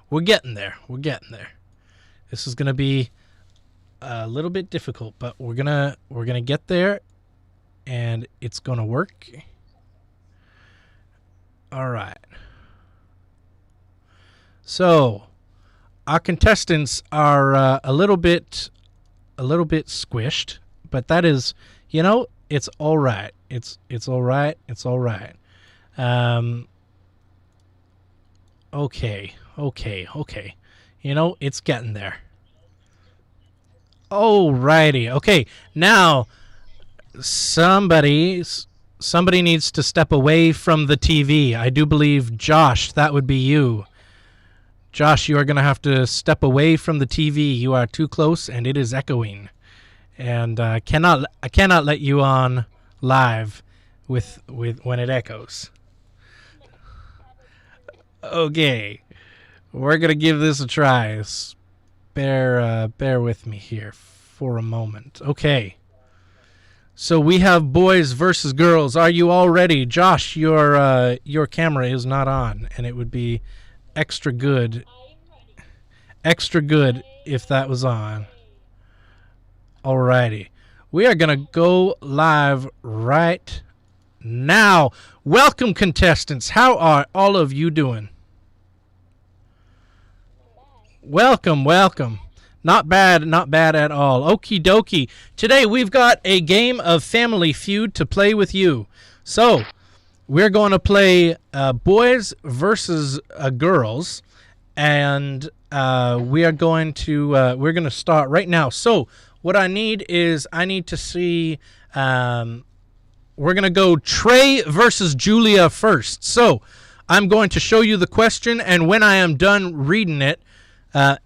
We're getting there. This is going to be a little bit difficult, but we're gonna get there, and it's gonna work. All right. So our contestants are a little bit squished, but that is, it's all right. It's all right. It's all right. Okay. It's getting there. Alrighty. Okay. Now, somebody needs to step away from the TV. I do believe, Josh, that would be you. Josh, you are going to have to step away from the TV. You are too close, and it is echoing. And I cannot let you on live with when it echoes. Okay. We're going to give this a try. Bear with me here for a moment. Okay. So we have boys versus girls. Are you all ready? Josh, your camera is not on, and it would be extra good if that was on. Alrighty. We are going to go live right now. Welcome, contestants. How are all of you doing? Welcome. Not bad at all. Okie dokie. Today we've got a game of Family Feud to play with you. So we're going to play boys versus girls, and we're going to start right now. So what I need to see. We're going to go Trey versus Julia first. So I'm going to show you the question, and when I am done reading it,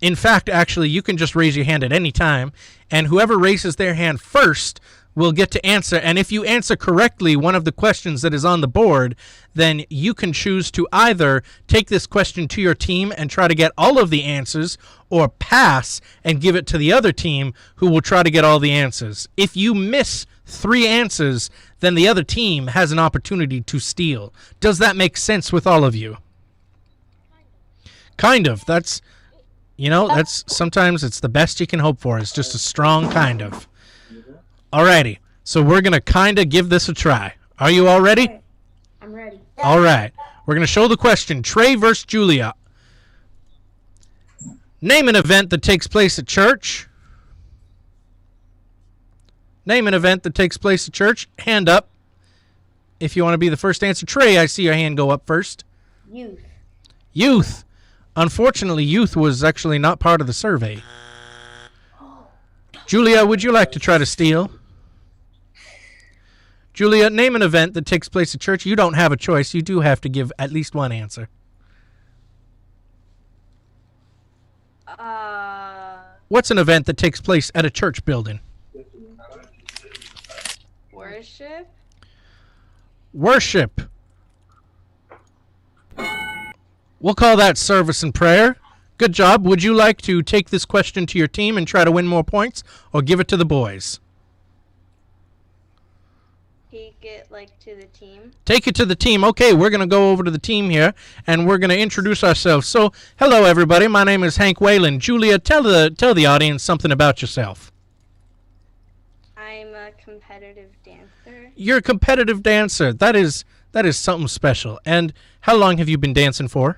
in fact, actually, you can just raise your hand at any time, and whoever raises their hand first will get to answer. And if you answer correctly one of the questions that is on the board, then you can choose to either take this question to your team and try to get all of the answers, or pass and give it to the other team who will try to get all the answers. If you miss 3 answers, then the other team has an opportunity to steal. Does that make sense with all of you? Kind of. That's sometimes it's the best you can hope for. It's just a strong kind of. Alrighty. So we're going to kind of give this a try. Are you all ready? I'm ready. All right. We're going to show the question. Trey versus Julia. Name an event that takes place at church. Name an event that takes place at church. Hand up if you want to be the first answer. Trey, I see your hand go up first. Youth. Unfortunately, youth was actually not part of the survey. Julia, would you like to try to steal? Julia, name an event that takes place at church. You don't have a choice. You do have to give at least one answer. What's an event that takes place at a church building? Worship. Worship. We'll call that service and prayer. Good job. Would you like to take this question to your team and try to win more points, or give it to the boys? Take it like to the team. Take it to the team. Okay, we're going to go over to the team here, and we're going to introduce ourselves. So, hello, everybody. My name is Hank Whalen. Julia, tell the audience something about yourself. I'm a competitive dancer. You're a competitive dancer. That is something special. And how long have you been dancing for?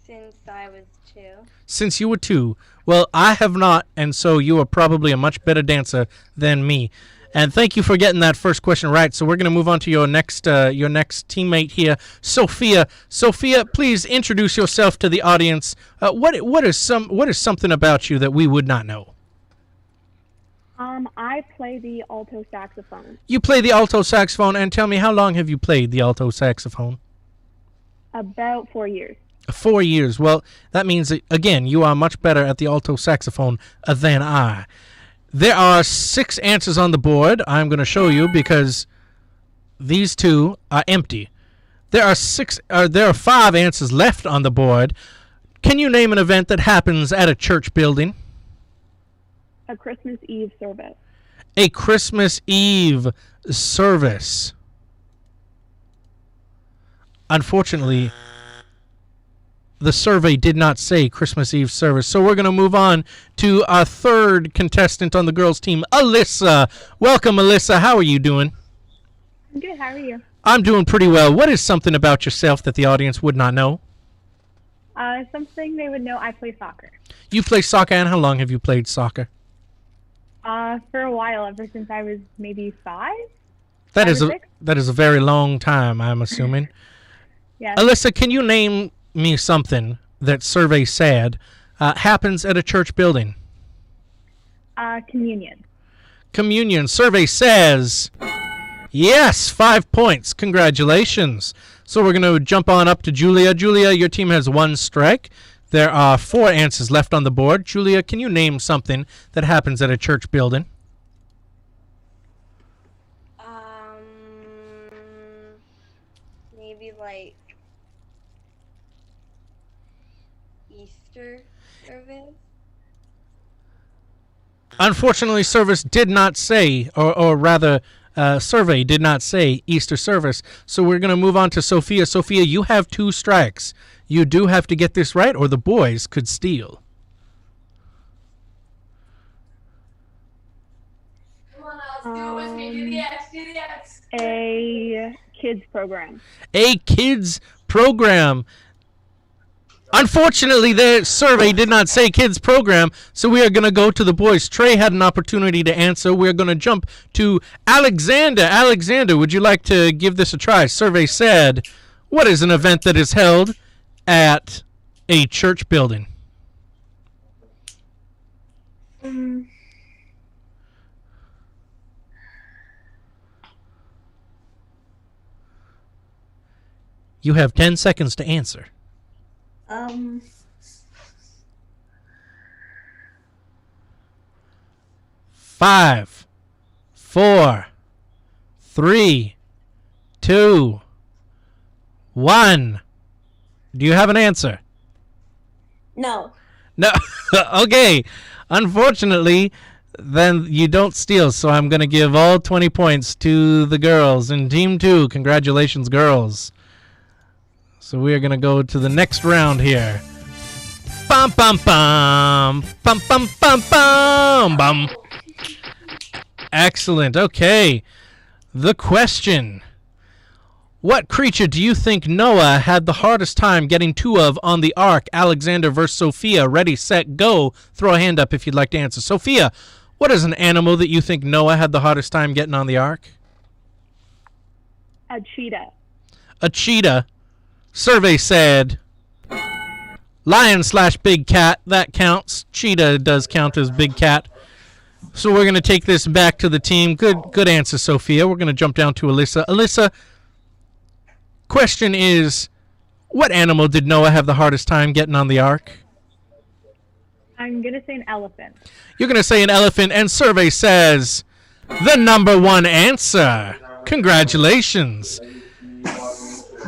Since I was 2. Since you were 2. Well, I have not, and so you are probably a much better dancer than me. And thank you for getting that first question right. So we're going to move on to your next teammate here, Sophia. Sophia, please introduce yourself to the audience. What is something about you that we would not know? I play the alto saxophone. You play the alto saxophone, and tell me, how long have you played the alto saxophone? About 4 years. 4 years. Well, that means that, again, you are much better at the alto saxophone than I. There are 6 answers on the board. I'm going to show you because these 2 are empty. There are 5 answers left on the board. Can you name an event that happens at a church building? A Christmas Eve service. A Christmas Eve service. Unfortunately, the survey did not say Christmas Eve service. So we're going to move on to our third contestant on the girls' team, Alyssa. Welcome, Alyssa. How are you doing? I'm good. How are you? I'm doing pretty well. What is something about yourself that the audience would not know? Something they would know. I play soccer. You play soccer, and how long have you played soccer? For a while, ever since I was maybe 5. That 5 is or a 6? that is a very long time, I'm assuming. Yes. Alyssa, can you name me something that survey said happens at a church building? Communion. Communion. Survey says yes, 5 points. Congratulations. So we're going to jump on up to Julia. Julia, your team has 1 strike. There are 4 answers left on the board. Julia, can you name something that happens at a church building? Maybe like Easter service. Unfortunately, service did not say, or rather, survey did not say Easter service. So we're going to move on to Sophia. Sophia, you have 2 strikes. You do have to get this right, or the boys could steal. Come on, let's do it with me. Do the X, do the X. A kids program. A kids program. Unfortunately, the survey did not say kids program, so we are going to go to the boys. Trey had an opportunity to answer. We're going to jump to Alexander. Alexander, would you like to give this a try? Survey said, what is an event that is held at a church building? You have 10 seconds to answer. 5, 4, 3, 2, 1. Do you have an answer? No. No. Okay. Unfortunately, then you don't steal, so I'm going to give all 20 points to the girls. In Team 2, congratulations, girls. So we are going to go to the next round here. Bum, bum, bum. Bum, bum, bum, bum, bum. Excellent. Okay. The question. What creature do you think Noah had the hardest time getting to of on the ark? Alexander versus Sophia. Ready, set, go. Throw a hand up if you'd like to answer. Sophia, what is an animal that you think Noah had the hardest time getting on the ark? A cheetah. A cheetah. Survey said lion/big cat. That counts. Cheetah does count as big cat. So we're going to take this back to the team. Good answer, Sophia. We're going to jump down to Alyssa. Alyssa, question is, what animal did Noah have the hardest time getting on the ark? I'm going to say an elephant. You're going to say an elephant, and survey says the number one answer. Congratulations.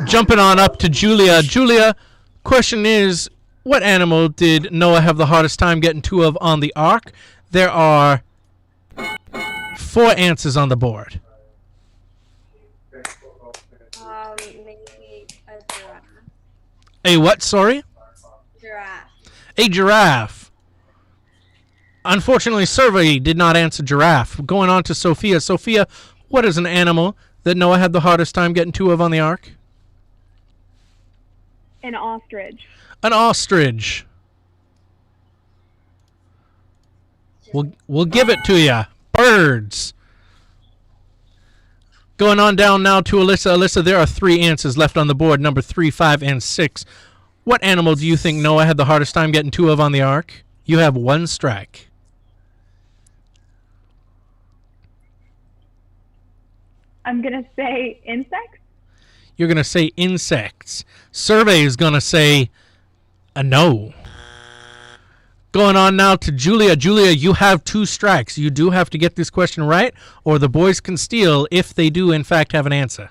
Jumping on up to Julia. Julia, question is, what animal did Noah have the hardest time getting to of on the ark? There are 4 answers on the board. Maybe a giraffe. A what, sorry? Giraffe. A giraffe. Unfortunately, survey did not answer giraffe. Going on to Sophia. Sophia, what is an animal that Noah had the hardest time getting to of on the ark? An ostrich. An ostrich. We'll give it to you. Birds. Going on down now to Alyssa. Alyssa, there are 3 answers left on the board, number 3, 5, and 6. What animal do you think Noah had the hardest time getting to of on the ark? You have 1 strike. I'm going to say insects. You're going to say insects. Survey is going to say a no. Going on now to Julia. Julia, you have 2 strikes. You do have to get this question right, or the boys can steal if they do, in fact, have an answer.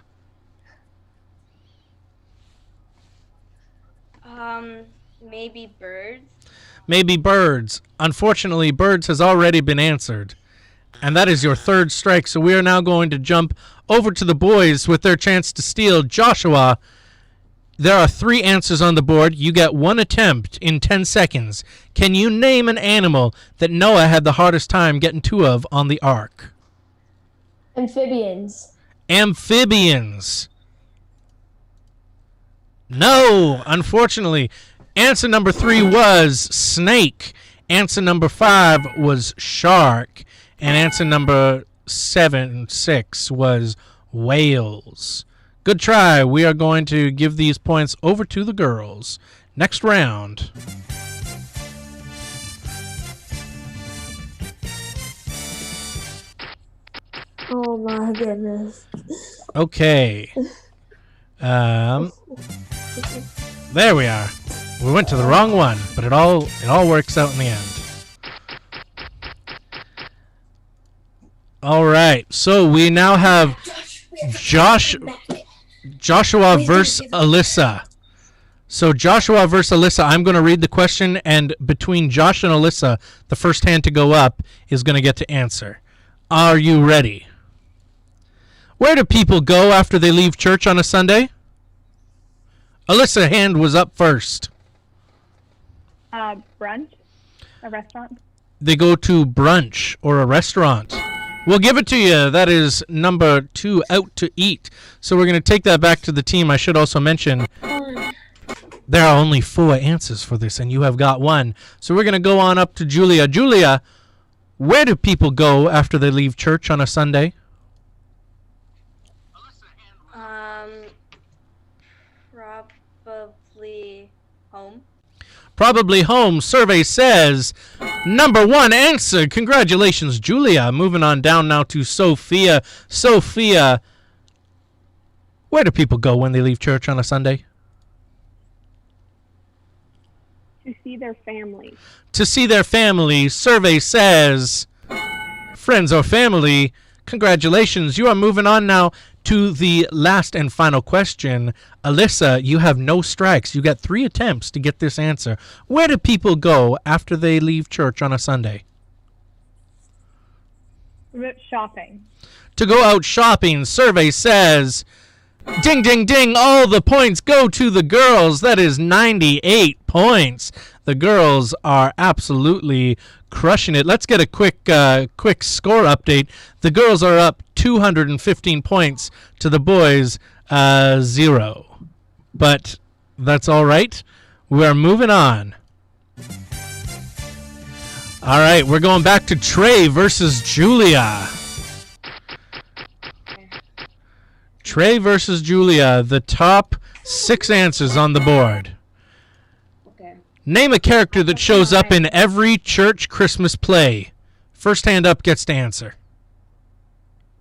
Maybe birds. Maybe birds. Unfortunately, birds has already been answered. And that is your 3rd strike. So we are now going to jump over to the boys with their chance to steal. Joshua, there are 3 answers on the board. You get 1 attempt in 10 seconds. Can you name an animal that Noah had the hardest time getting to of on the ark? Amphibians. Amphibians. No, unfortunately. Answer number 3 was snake. Answer number 5 was shark. And answer number 6 was whales. Good try. We are going to give these points over to the girls. Next round. Oh my goodness. Okay. There we are. We went to the wrong one, but it all works out in the end. All right. So we now have Joshua versus Alyssa. So Joshua versus Alyssa, I'm going to read the question, and between Josh and Alyssa, the first hand to go up is going to get to answer. Are you ready? Where do people go after they leave church on a Sunday? Alyssa, hand was up first. Brunch. A restaurant. They go to brunch or a restaurant. We'll give it to you. That is number 2, out to eat. So we're going to take that back to the team. I should also mention there are only 4 answers for this, and you have got 1. So we're going to go on up to Julia. Julia, where do people go after they leave church on a Sunday? Probably home. Probably home. Survey says number 1 answer. Congratulations, Julia. Moving on down now to Sophia. Sophia, where do people go when they leave church on a Sunday? To see their family. To see their family. Survey says friends or family. Congratulations. You are moving on now to the last and final question. Alyssa, you have no strikes. You got 3 attempts to get this answer. Where do people go after they leave church on a Sunday? Shopping. To go out shopping. Survey says ding, ding, ding. All the points go to the girls. That is 98 points. The girls are absolutely crushing it. Let's get a quick score update. The girls are up 215 points to the boys 0. But that's all right. We're moving on. All right, we're going back to Trey versus Julia. Trey versus Julia, the top 6 answers on the board. Okay. Name a character that shows up in every church Christmas play. First hand up gets to answer.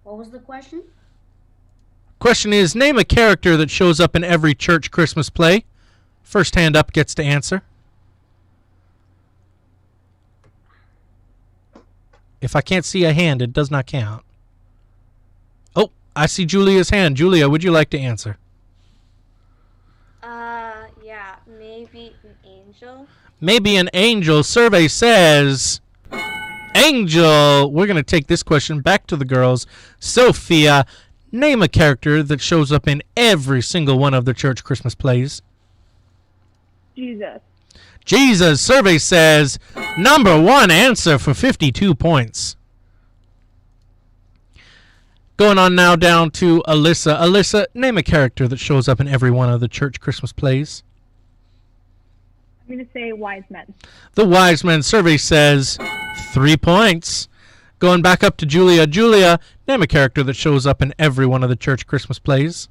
What was the question? Question is, name a character that shows up in every church Christmas play. First hand up gets to answer. If I can't see a hand, it does not count. Oh, I see Julia's hand. Julia, would you like to answer? Yeah, maybe an angel. Maybe an angel. Survey says angel. We're going to take this question back to the girls. Sophia, name a character that shows up in every single one of the church Christmas plays. Jesus. Jesus. Survey says number one answer for 52 points. Going on now down to Alyssa. Alyssa, name a character that shows up in every one of the church Christmas plays. I'm going to say wise men. The wise men. Survey says 3 points. Going back up to Julia. Julia, name a character that shows up in every one of the church Christmas plays.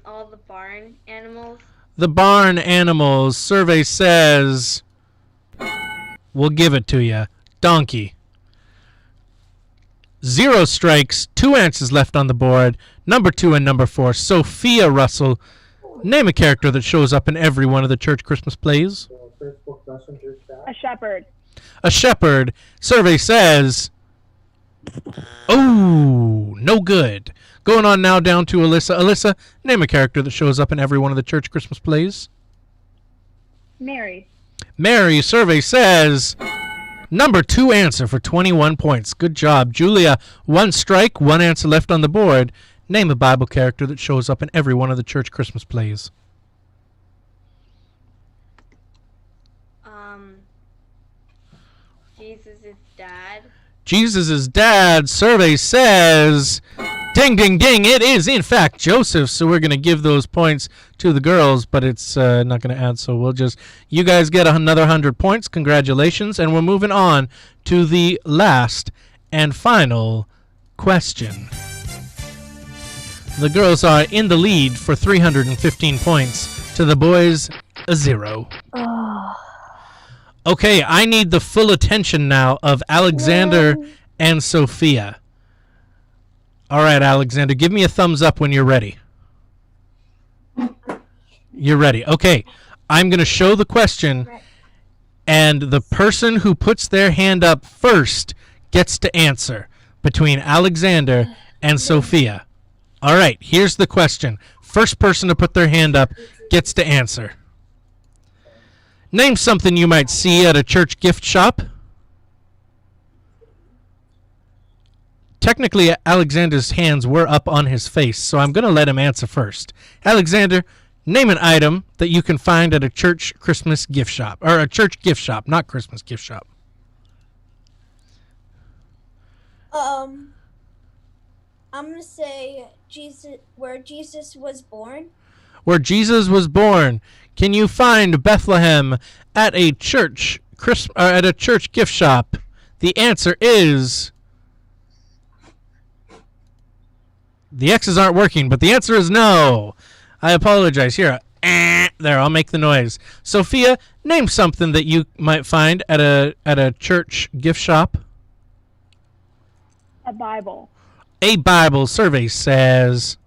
All the barn animals. The barn animals. Survey says we'll give it to you. Donkey. 0 strikes. 2 answers left on the board. Number 2 and number 4. Sophia Russell. Name a character that shows up in every one of the church Christmas plays. A shepherd. A shepherd. Survey says oh, no good. Going on now down to Alyssa. Alyssa, name a character that shows up in every one of the church Christmas plays. Mary. Mary. Survey says number 2 answer for 21 points. Good job. Julia, 1 strike, 1 answer left on the board. Name a Bible character that shows up in every one of the church Christmas plays. Jesus' dad. Jesus' dad. Survey says ding, ding, ding. It is, in fact, Joseph. So we're going to give those points to the girls, but it's not going to add. So we'll just, you guys get another 100 points. Congratulations. And we're moving on to the last and final question. The girls are in the lead for 315 points to the boys, 0. Okay, I need the full attention now of Alexander and Sophia. All right, Alexander, give me a thumbs up when you're ready. You're ready. Okay, I'm going to show the question, and the person who puts their hand up first gets to answer between Alexander and Sophia. All right, here's the question. First person to put their hand up gets to answer. Name something you might see at a church gift shop. Technically, Alexander's hands were up on his face, so I'm going to let him answer first. Alexander, name an item that you can find at a church Christmas gift shop. Or a church gift shop, not Christmas gift shop. I'm going to say where Jesus was born. Where Jesus was born. Can you find Bethlehem at a church gift shop? The answer is the X's aren't working, but the answer is no. I apologize. Here, there, I'll make the noise. Sophia, name something that you might find at a church gift shop. A Bible. A Bible. Survey says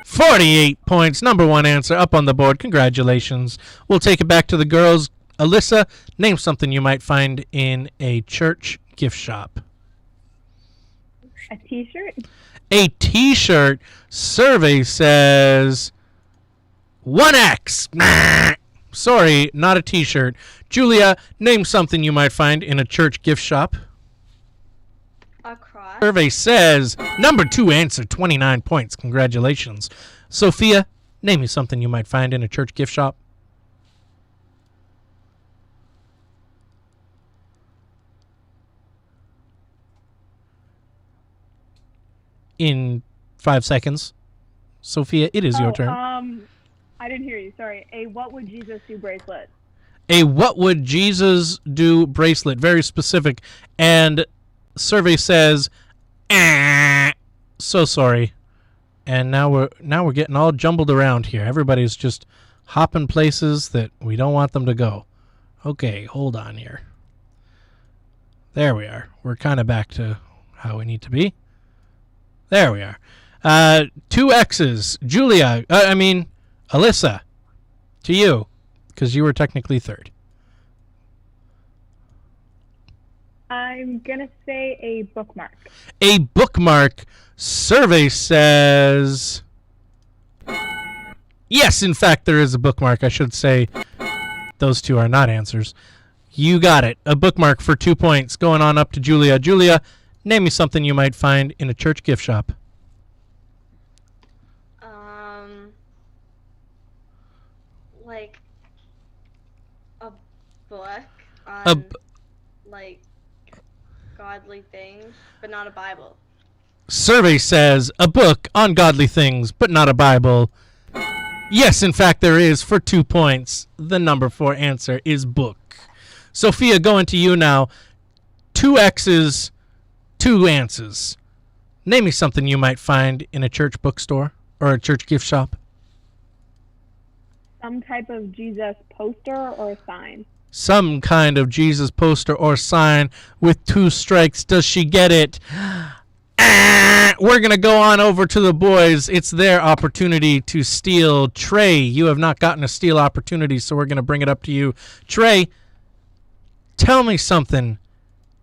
48 points. Number 1 answer up on the board. Congratulations. We'll take it back to the girls. Alyssa, name something you might find in a church gift shop. A t-shirt. A t-shirt. Survey says 1X. Sorry, not a t-shirt. Julia, name something you might find in a church gift shop. A cross. Survey says number 2 answer, 29 points. Congratulations. Sophia, name me something you might find in a church gift shop. In 5 seconds. Sophia, it is your turn. I didn't hear you. Sorry. A what would Jesus do bracelet. A what would Jesus do bracelet. Very specific. And survey says, so sorry. And now we're getting all jumbled around here. Everybody's just hopping places that we don't want them to go. Okay, hold on here. There we are. We're kind of back to how we need to be. There we are. 2 X's. Julia, Alyssa, to you, because you were technically third. I'm going to say a bookmark. A bookmark. Survey says... Yes, in fact, there is a bookmark. I should say those 2 are not answers. You got it. A bookmark for 2 points. Going on up to Julia. Julia, name me something you might find in a church gift shop. Like a book on like godly things, but not a Bible. Survey says a book on godly things, but not a Bible. Yes, in fact, there is for 2 points. The number 4 answer is book. Sophia, going to you now. 2 X's, 2 answers. Name me something you might find in a church bookstore or a church gift shop. Some type of Jesus poster or sign. Some kind of Jesus poster or sign. With 2 strikes, does she get it? We're going to go on over to the boys. It's their opportunity to steal. Trey, you have not gotten a steal opportunity, so we're going to bring it up to you. Trey, tell me something.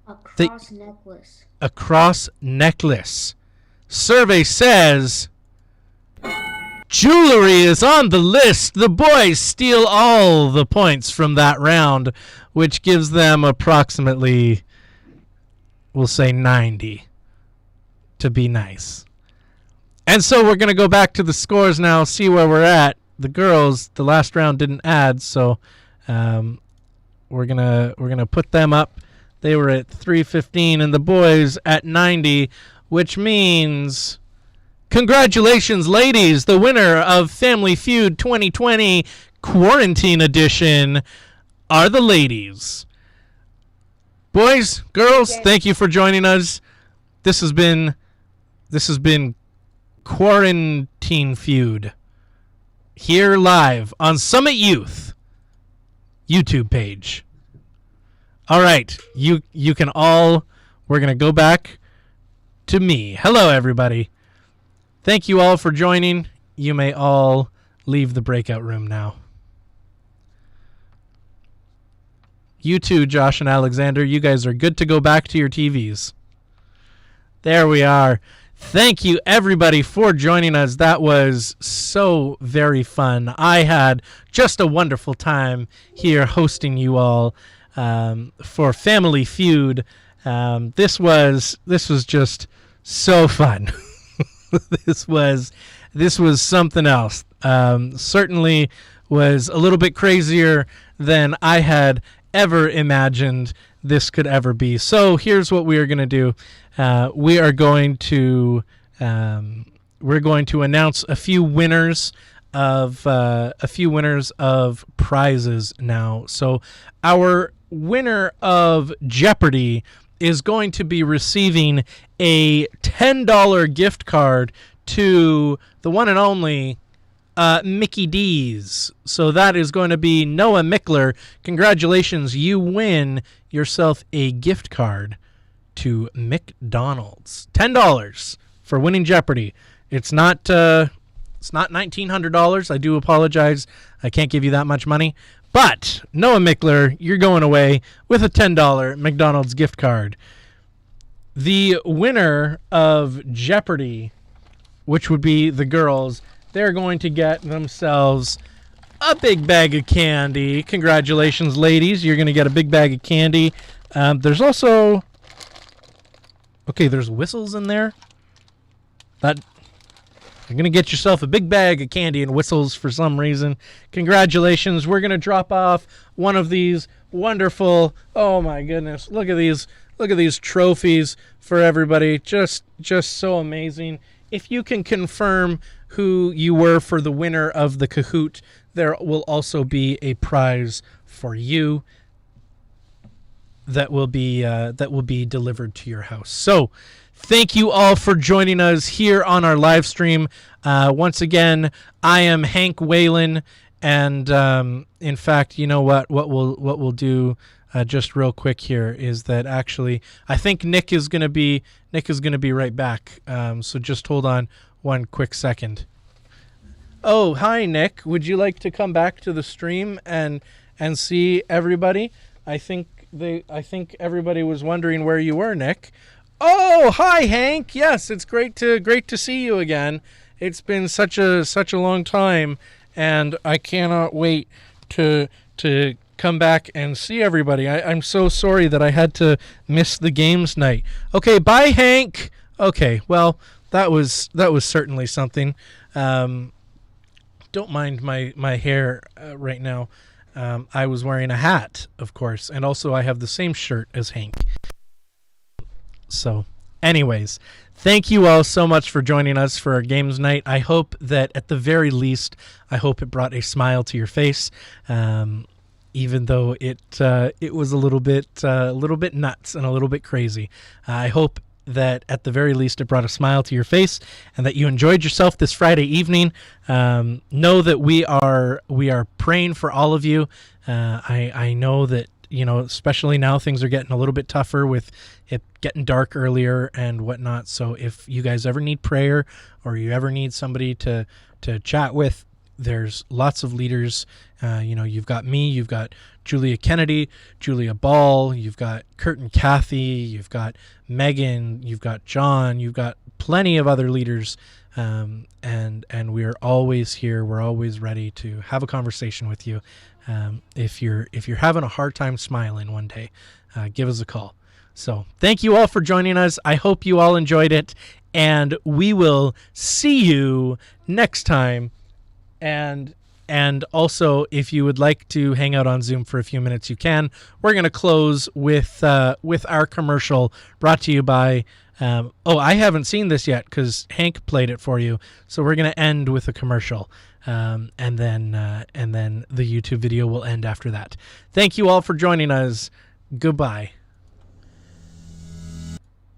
A cross necklace. A cross necklace. Survey says jewelry is on the list. The boys steal all the points from that round, which gives them approximately, we'll say 90 to be nice. And so we're going to go back to the scores now, see where we're at. The girls, the last round didn't add, so we're gonna put them up. They were at 315 and the boys at 90, which means congratulations, ladies. The winner of Family Feud 2020 Quarantine Edition are the ladies. Boys, girls, thank you for joining us. This has been Quarantine Feud here live on Summit Youth YouTube page. All right, you can all, we're going to go back to me. Hello, everybody. Thank you all for joining. You may all leave the breakout room now. You too, Josh and Alexander. You guys are good to go back to your TVs. There we are. Thank you, everybody, for joining us. That was so very fun. I had just a wonderful time here hosting you all for Family Feud. This was just so fun. This was something else. Certainly was a little bit crazier than I had ever imagined this could ever be. So here's what we are going to do. We're going to announce a few winners of prizes now. So our winner of Jeopardy is going to be receiving a $10 gift card to the one and only Mickey D's. So that is going to be Noah Mickler. Congratulations, you win yourself a gift card to McDonald's. $10 for winning Jeopardy. It's not $1,900. I do apologize. I can't give you that much money. But Noah Mickler, you're going away with a $10 McDonald's gift card. The winner of Jeopardy, which would be the girls, they're going to get themselves a big bag of candy. Congratulations, ladies. You're going to get a big bag of candy. There's also... Okay, there's whistles in there. You're going to get yourself a big bag of candy and whistles for some reason. Congratulations. We're going to drop off one of these wonderful... Oh, my goodness. Look at these trophies for everybody. Just so amazing. If you can confirm who you were for the winner of the Kahoot, there will also be a prize for you that will be delivered to your house. So thank you all for joining us here on our live stream. Once again, I am Hank Whalen, And in fact, you know what? What we'll do just real quick here is that actually I think Nick is gonna be right back. So just hold on one quick second. Oh, hi Nick. Would you like to come back to the stream and see everybody? I think everybody was wondering where you were, Nick. Oh, hi Hank. Yes, it's great to see you again. It's been such a long time, and I cannot wait to come back and see everybody. I'm so sorry that I had to miss the games night. Okay, bye Hank. Okay, well, that was certainly something. Don't mind my hair right now. I was wearing a hat, of course, and also I have the same shirt as Hank. So, anyways, thank you all so much for joining us for our games night. I hope that at the very least, I hope it brought a smile to your face, even though it was a little bit nuts and a little bit crazy. I hope that at the very least it brought a smile to your face and that you enjoyed yourself this Friday evening. Know that we are praying for all of you. I know that, you know, especially now things are getting a little bit tougher with it getting dark earlier and whatnot. So if you guys ever need prayer or you ever need somebody to chat with, there's lots of leaders. You know, you've got me, you've got Julia Kennedy, Julia Ball, you've got Kurt and Kathy, you've got Megan, you've got John, you've got plenty of other leaders. And we are always here. We're always ready to have a conversation with you. If you're having a hard time smiling one day, give us a call. So thank you all for joining us. I hope you all enjoyed it, and we will see you next time. And also, if you would like to hang out on Zoom for a few minutes, you can. We're going to close with our commercial brought to you by. I haven't seen this yet because Hank played it for you. So we're going to end with a commercial, and then the YouTube video will end after that. Thank you all for joining us. Goodbye.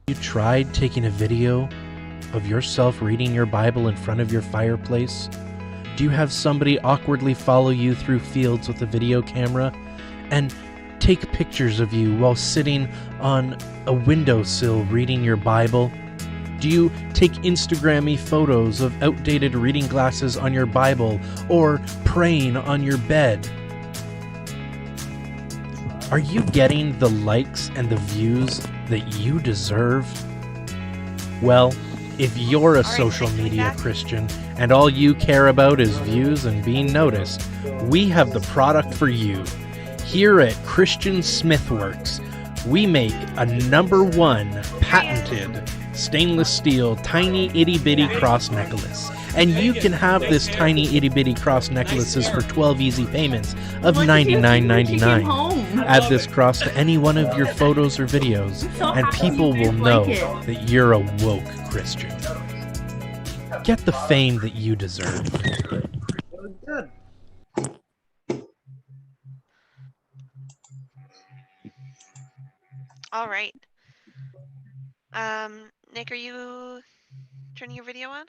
You tried taking a video of yourself reading your Bible in front of your fireplace? Do you have somebody awkwardly follow you through fields with a video camera and take pictures of you while sitting on a windowsill reading your Bible? Do you take Instagram-y photos of outdated reading glasses on your Bible or praying on your bed? Are you getting the likes and the views that you deserve? Well, if you're a social media Christian and all you care about is views and being noticed, we have the product for you. Here at Christian Smithworks, we make a #1 patented stainless steel tiny itty bitty cross necklace. And you can have this tiny itty bitty cross necklaces for 12 easy payments of $99.99. Add this cross to any one of your photos or videos, and people will know that you're a woke Christian. Get the fame that you deserve. All right. Nick, are you turning your video on?